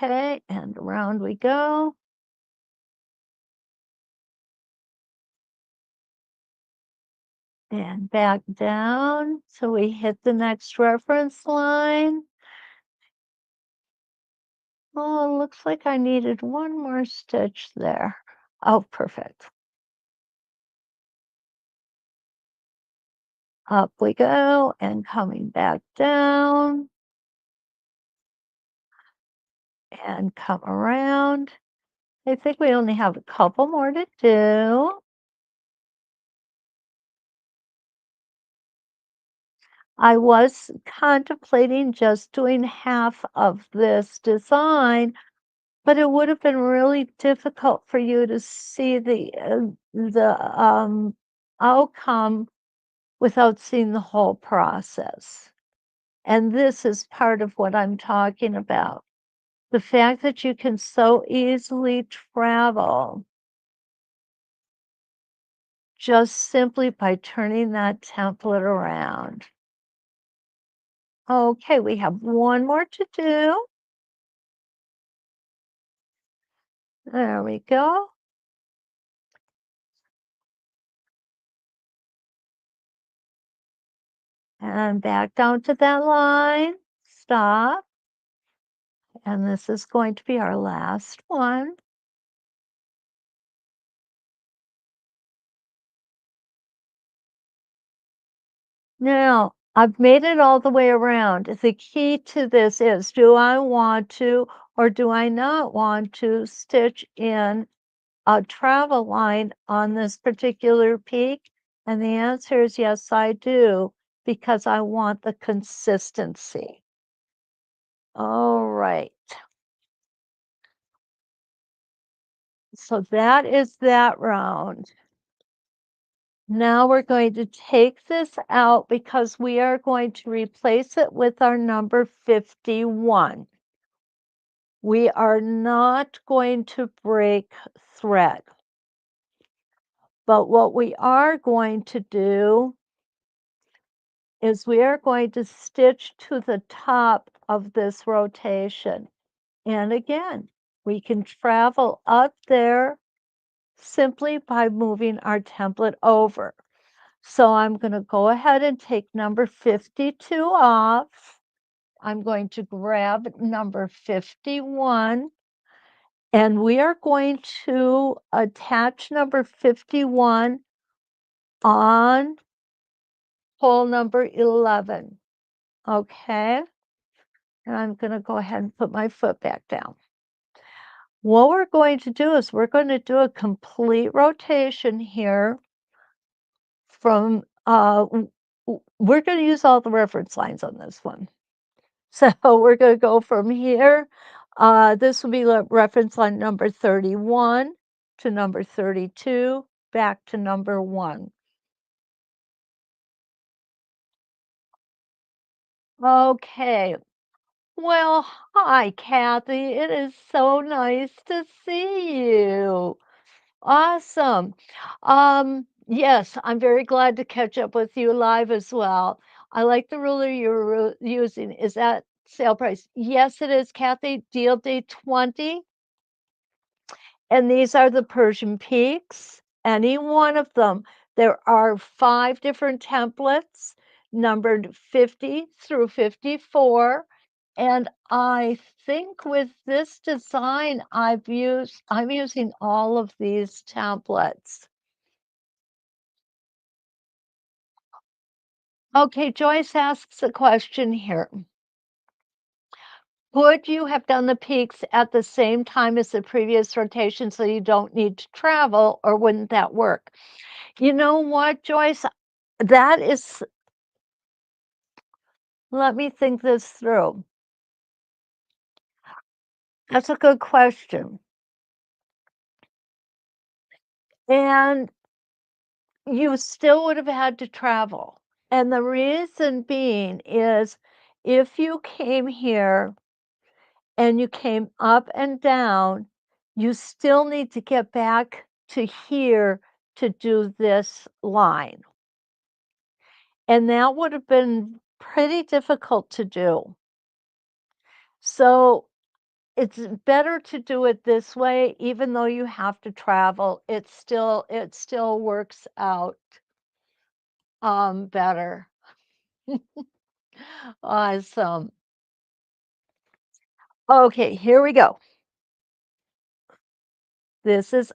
Okay, and around we go. And back down so we hit the next reference line. Oh, it looks like I needed one more stitch there. Oh, perfect. Up we go and coming back down and come around. I think we only have a couple more to do. I was contemplating just doing half of this design, but it would have been really difficult for you to see the outcome without seeing the whole process. And this is part of what I'm talking about. The fact that you can so easily travel just simply by turning that template around. Okay, we have one more to do. There we go. And back down to that line. Stop. And this is going to be our last one. Now, I've made it all the way around. The key to this is, do I want to or do I not want to stitch in a travel line on this particular peak? And the answer is yes, I do, because I want the consistency. All right. So that is that round. Now we're going to take this out because we are going to replace it with our number 51. We are not going to break thread. But what we are going to do is we are going to stitch to the top of this rotation. And again, we can travel up there simply by moving our template over. So I'm going to go ahead and take number 52 off. I'm going to grab number 51, and we are going to attach number 51 on hole number 11. Okay, and I'm going to go ahead and put my foot back down. What we're going to do is we're going to do a complete rotation here from, we're going to use all the reference lines on this one. So we're going to go from here. This will be reference line number 31 to number 32, back to number 1. Okay, Well, hi, Kathy. It is so nice to see you. Awesome. Yes, I'm very glad to catch up with you live as well. I like the ruler you're using. Is that sale price? Yes, it is, Kathy. Deal day 20. And these are the Persian peaks, any one of them. There are 5 different templates, numbered 50 through 54. And I think with this design, I'm using all of these templates. Okay, Joyce asks a question here. Would you have done the peaks at the same time as the previous rotation so you don't need to travel, or wouldn't that work? You know what, Joyce? That is, let me think this through. That's a good question. And you still would have had to travel. And the reason being is if you came here and you came up and down, you still need to get back to here to do this line. And that would have been pretty difficult to do. So it's better to do it this way, even though you have to travel. It still works out better. Awesome. Okay, here we go. This is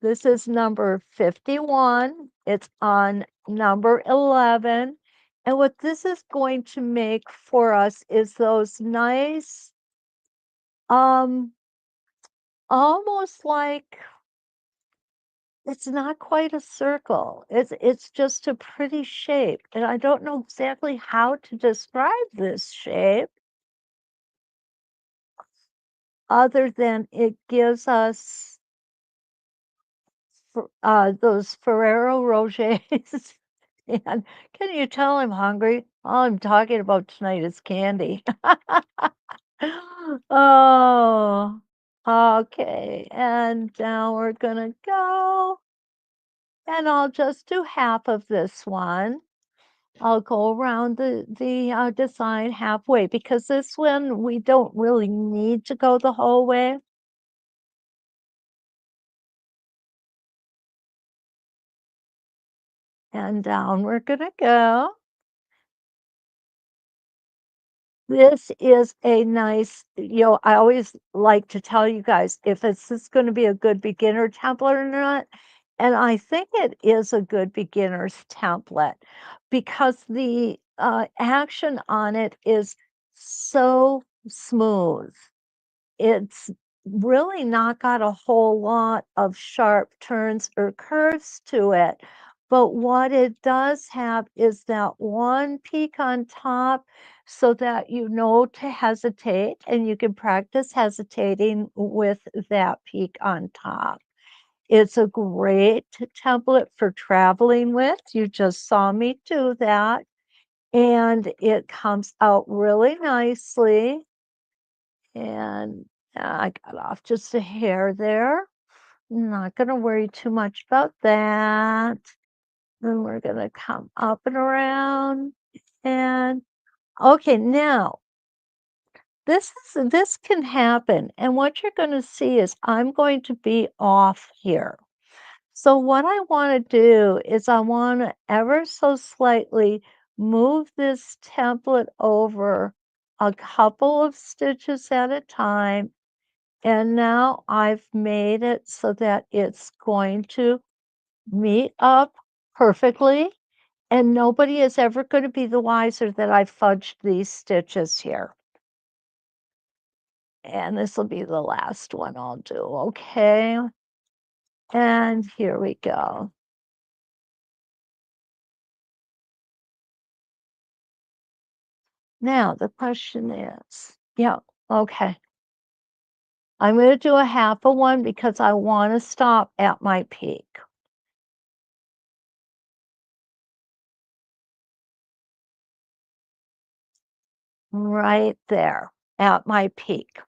this is number 51. It's on number 11. And what this is going to make for us is those nice, um, almost like it's not quite a circle. It's just a pretty shape, and I don't know exactly how to describe this shape other than it gives us those Ferrero Rochers. And can you tell I'm hungry? All I'm talking about tonight is candy. Oh, okay. And now we're gonna go, and I'll just do half of this one. I'll go around the design halfway because this one we don't really need to go the whole way. And down we're gonna go. This is a nice, I always like to tell you guys if this is going to be a good beginner template or not. And I think it is a good beginner's template because the action on it is so smooth. It's really not got a whole lot of sharp turns or curves to it. But what it does have is that one peak on top so that you know to hesitate and you can practice hesitating with that peak on top. It's a great template for traveling with. You just saw me do that. And it comes out really nicely. And I got off just a hair there. Not going to worry too much about that. Then we're going to come up and around. And okay, now this can happen. And what you're going to see is I'm going to be off here. So what I want to do is I want to ever so slightly move this template over a couple of stitches at a time. And now I've made it so that it's going to meet up perfectly. And nobody is ever going to be the wiser that I fudged these stitches here. And this will be the last one I'll do, okay? And here we go. Now the question is, yeah, okay. I'm going to do a half of one because I want to stop at my peak. right there at my peak.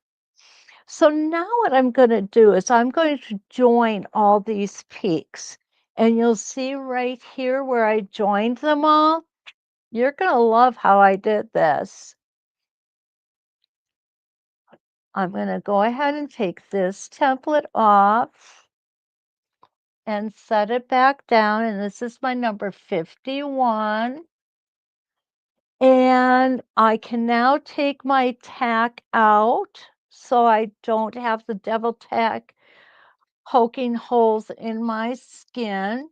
So now what I'm going to do is I'm going to join all these peaks. And you'll see right here where I joined them all. You're going to love how I did this. I'm going to go ahead and take this template off and set it back down. And this is my number 51. And I can now take my tack out so I don't have the devil tack poking holes in my skin.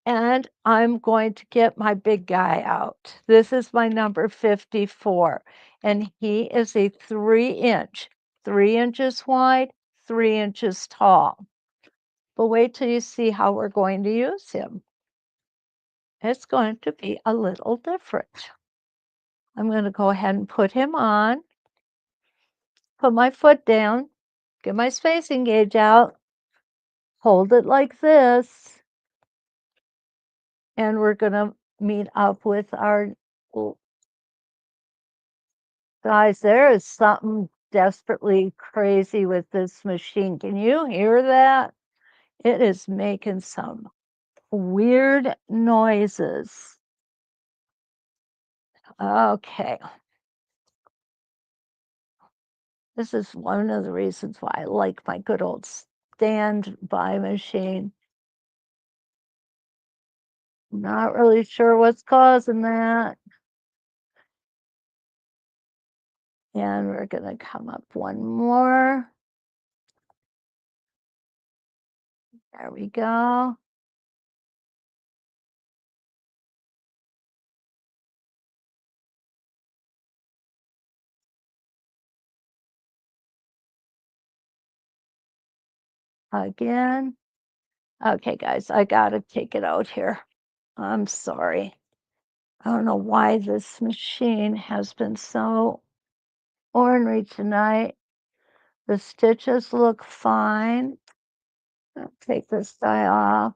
And I'm going to get my big guy out. This is my number 54. And he is a 3-inch, 3 inches wide, 3 inches tall. But wait till you see how we're going to use him. It's going to be a little different. I'm going to go ahead and put him on, put my foot down, get my spacing gauge out, hold it like this, and we're going to meet up with our guys. There is something desperately crazy with this machine. Can you hear that? It is making some weird noises. Okay. This is one of the reasons why I like my good old standby machine. Not really sure what's causing that. And we're going to come up one more. There we go. Again. Okay, guys, I got to take it out here. I'm sorry. I don't know why this machine has been so ornery tonight. The stitches look fine. I'll take this die off.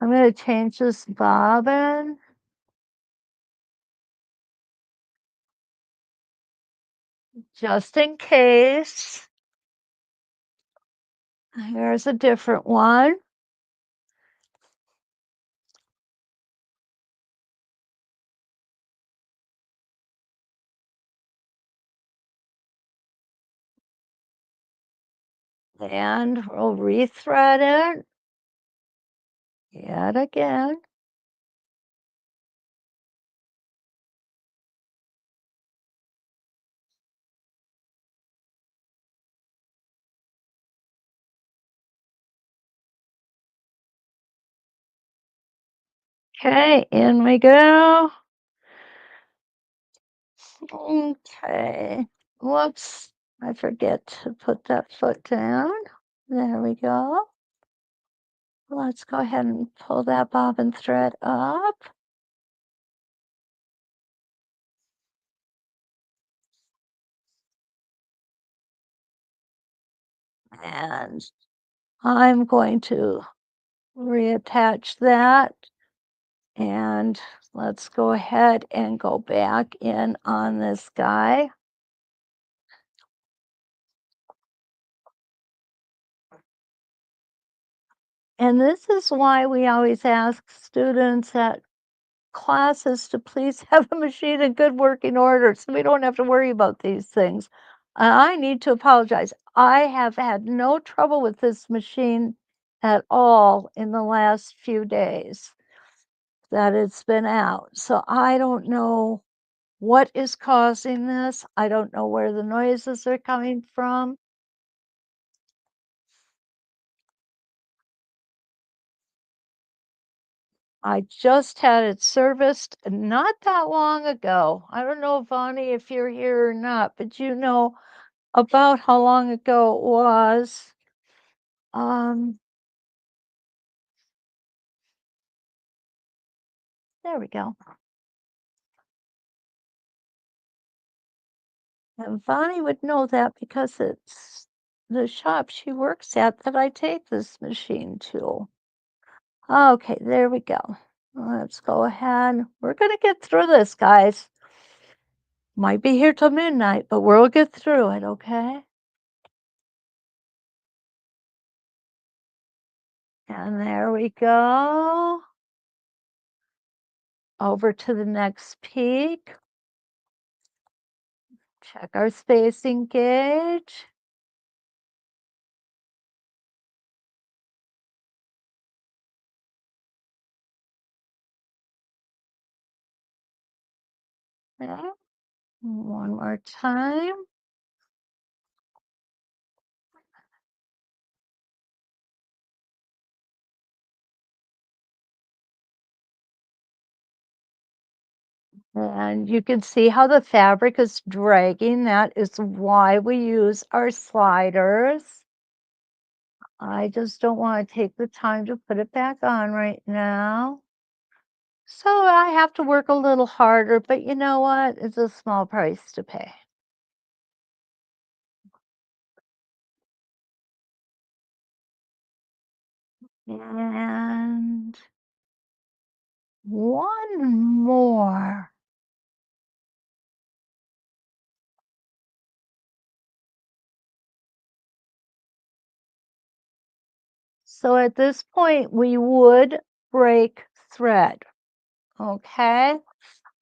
I'm going to change this bobbin. Just in case. Here's a different one. And we'll rethread it yet again. Okay, in we go. Okay, whoops, I forget to put that foot down. There we go. Let's go ahead and pull that bobbin thread up. And I'm going to reattach that. And let's go ahead and go back in on this guy. And this is why we always ask students at classes to please have a machine in good working order so we don't have to worry about these things. I need to apologize. I have had no trouble with this machine at all in the last few days that it's been out. So I don't know what is causing this. I don't know where the noises are coming from. I just had it serviced not that long ago. I don't know, Vonnie, if you're here or not, but you know about how long ago it was. There we go. And Vonnie would know that because it's the shop she works at that I take this machine to. Okay, there we go. Let's go ahead. We're going to get through this, guys. Might be here till midnight, but we'll get through it, okay? And there we go. Over to the next peak. Check our spacing gauge. Okay. One more time. And you can see how the fabric is dragging. That is why we use our sliders. I just don't want to take the time to put it back on right now. So I have to work a little harder, but you know what? It's a small price to pay. And one more. So at this point, we would break thread, okay?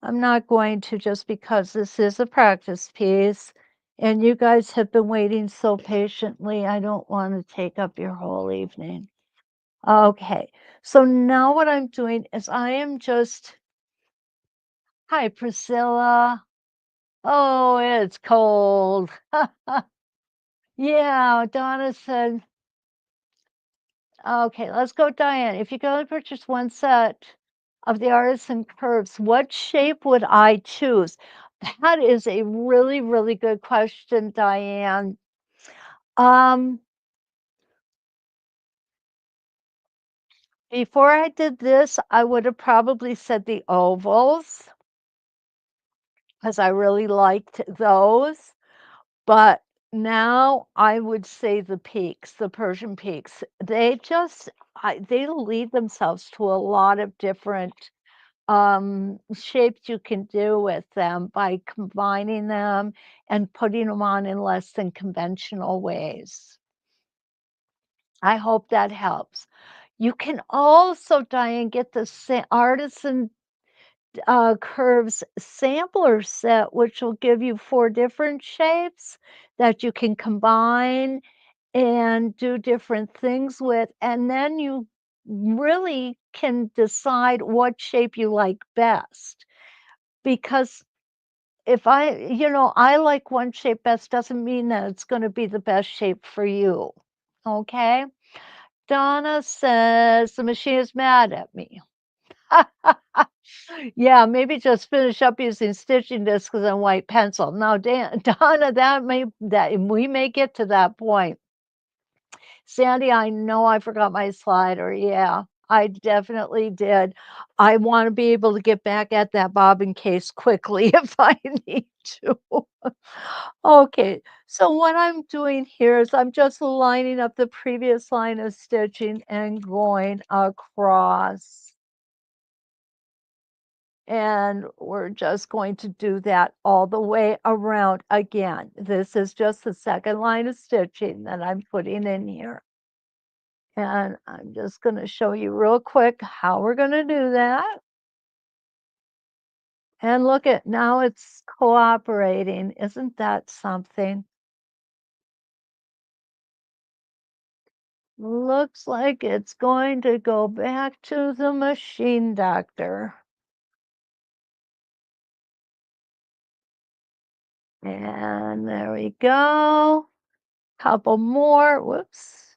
I'm not going to just because this is a practice piece and you guys have been waiting so patiently. I don't want to take up your whole evening. Okay, so now what I'm doing is I am just, hi Priscilla. Oh, it's cold. Yeah, Donna said, okay, let's go, Diane. If you could only purchase one set of the Artisan curves, what shape would I choose? That is a really, really good question, Diane. Um, Before I did this, I would have probably said the ovals because I really liked those. But now I would say the peaks, the Persian peaks. They lead themselves to a lot of different shapes you can do with them by combining them and putting them on in less than conventional ways. I hope that helps. You can also, Diane, get the Artisan Curves sampler set, which will give you 4 different shapes that you can combine and do different things with, and then you really can decide what shape you like best. Because if I like one shape best doesn't mean that it's gonna be the best shape for you, okay? Donna says, "The machine is mad at me." Yeah, maybe just finish up using stitching discs and white pencil. Now, Donna, that we may get to that point. Sandy, I know I forgot my slider. Yeah, I definitely did. I want to be able to get back at that bobbin case quickly if I need to. Okay, so what I'm doing here is I'm just lining up the previous line of stitching and going across. And we're just going to do that all the way around again. This is just the second line of stitching that I'm putting in here. And I'm just going to show you real quick how we're going to do that. And look at now it's cooperating. Isn't that something? Looks like it's going to go back to the machine doctor. And there we go. Couple more. Whoops.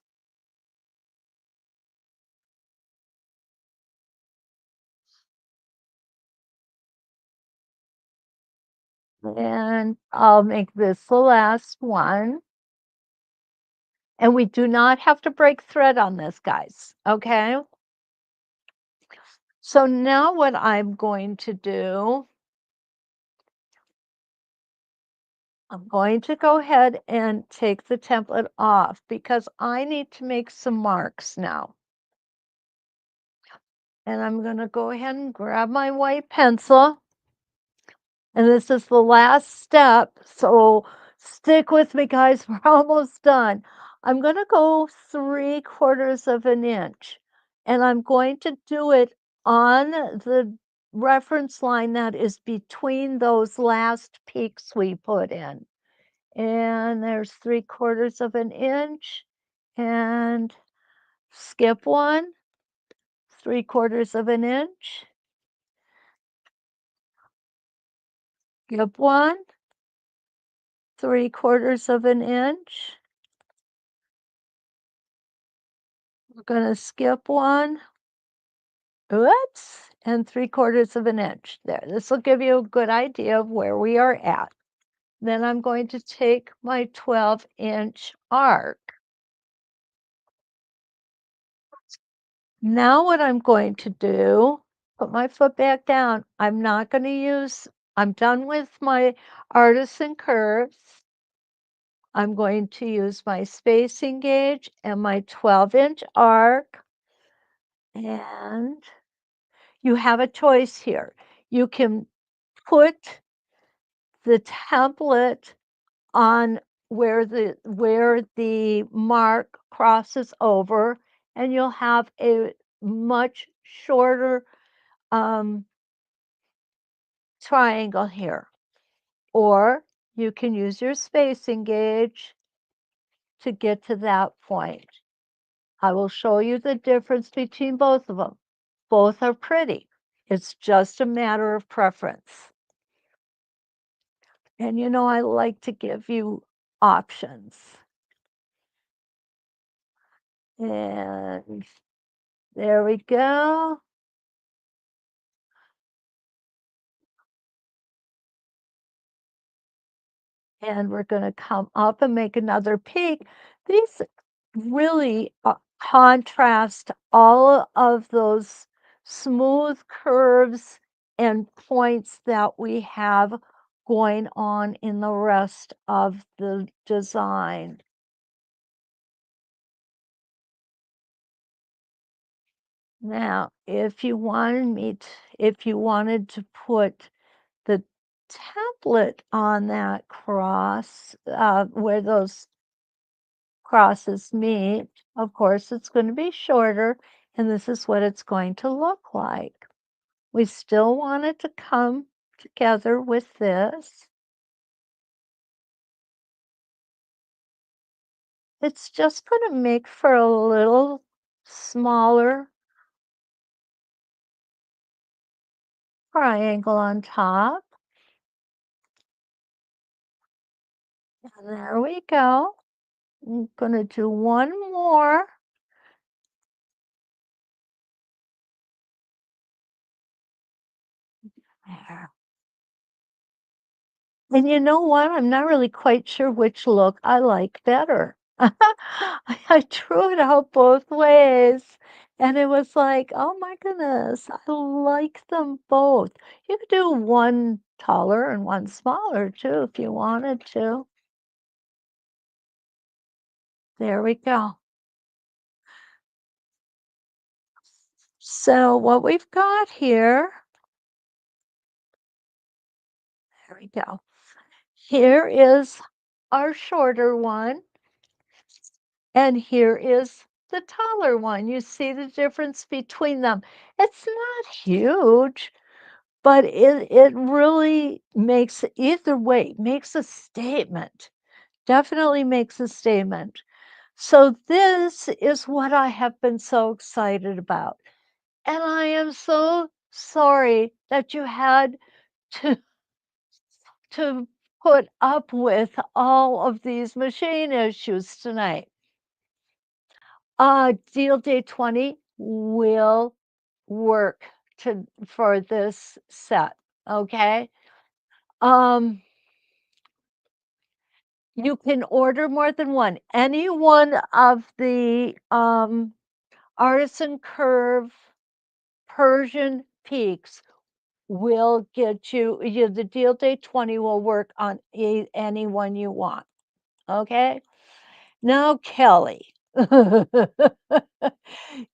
And I'll make this the last one. And we do not have to break thread on this, guys, okay? So now what I'm going to do, I'm going to go ahead and take the template off because I need to make some marks now. And I'm going to go ahead and grab my white pencil. And this is the last step. So stick with me, guys. We're almost done. I'm going to go 3/4 of an inch. And I'm going to do it on the reference line that is between those last peaks we put in. And there's 3/4 of an inch. And skip one, 3/4 of an inch. Skip one, 3/4 of an inch. We're going to skip one, oops, and 3/4 of an inch. There, this will give you a good idea of where we are at. Then I'm going to take my 12-inch arc. Now what I'm going to do, put my foot back down. I'm not going to use, I'm done with my Artisan curves. I'm going to use my spacing gauge and my 12-inch arc. And you have a choice here. You can put the template on where the mark crosses over, and you'll have a much shorter triangle here. Or you can use your spacing gauge to get to that point. I will show you the difference between both of them. Both are pretty. It's just a matter of preference. And you know, I like to give you options. And there we go. And we're going to come up and make another peak. These really contrast all of those smooth curves and points that we have going on in the rest of the design. Now, if you wanted to put the template on that cross where those crosses meet, of course, it's going to be shorter, and this is what it's going to look like. We still want it to come together with this. It's just going to make for a little smaller triangle on top. And there we go. I'm going to do one more. There. And you know what? I'm not really quite sure which look I like better. I drew it out both ways, and it was like, oh my goodness, I like them both. You could do one taller and one smaller too if you wanted to. There we go. So what we've got here, there we go. Here is our shorter one, and here is the taller one. You see the difference between them. It's not huge, but it really makes, either way, makes a statement. Definitely makes a statement. So this is what I have been so excited about. And I am so sorry that you had to to put up with all of these machine issues tonight. Deal day 20 will work for this set, okay? Um, you can order more than one. Any one of the Artisan Curve Persian peaks will get you, the deal day 20 will work on any one you want, okay? Now, Kelly,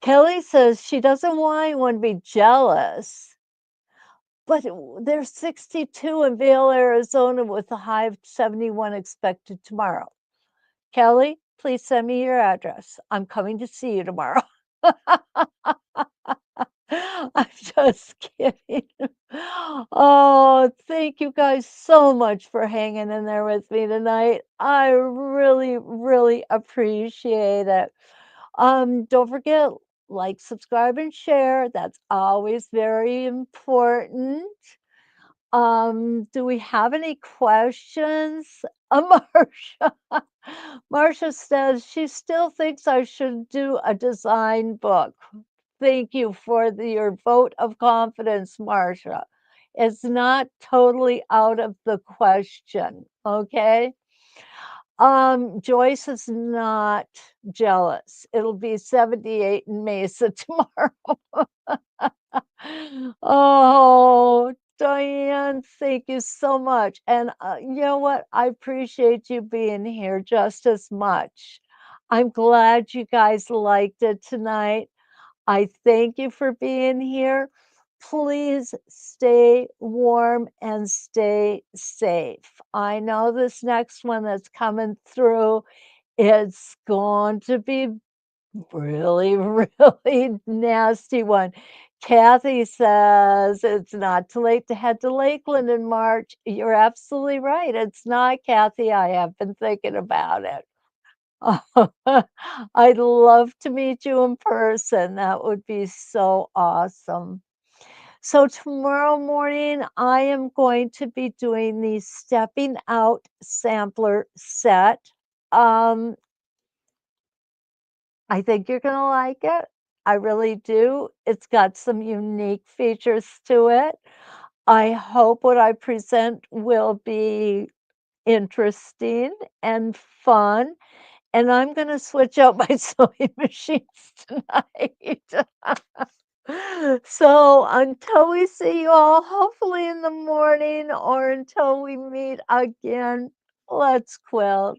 Kelly says she doesn't want anyone to be jealous, but there's 62 in Vail, Arizona, with a high of 71 expected tomorrow. Kelly, please send me your address. I'm coming to see you tomorrow. I'm just kidding. Oh, thank you guys so much for hanging in there with me tonight. I really, really appreciate it. Don't forget, like, subscribe, and share. That's always very important. Do we have any questions? Marcia. Marcia says she still thinks I should do a design book. Thank you for your vote of confidence, Marcia. It's not totally out of the question, okay? Joyce is not jealous. It'll be 78 in Mesa tomorrow. Oh, Diane, thank you so much. And you know what? I appreciate you being here just as much. I'm glad you guys liked it tonight. I thank you for being here. Please stay warm and stay safe. I know this next one that's coming through, it's going to be really, really nasty one. Kathy says it's not too late to head to Lakeland in March. You're absolutely right. It's not, Kathy. I have been thinking about it. I'd love to meet you in person. That would be so awesome. So tomorrow morning, I am going to be doing the Stepping Out sampler set. Um, I think you're gonna like it. I really do. It's got some unique features to it. I hope what I present will be interesting and fun. And I'm gonna switch out my sewing machines tonight. So until we see you all, hopefully in the morning, or until we meet again, let's quilt.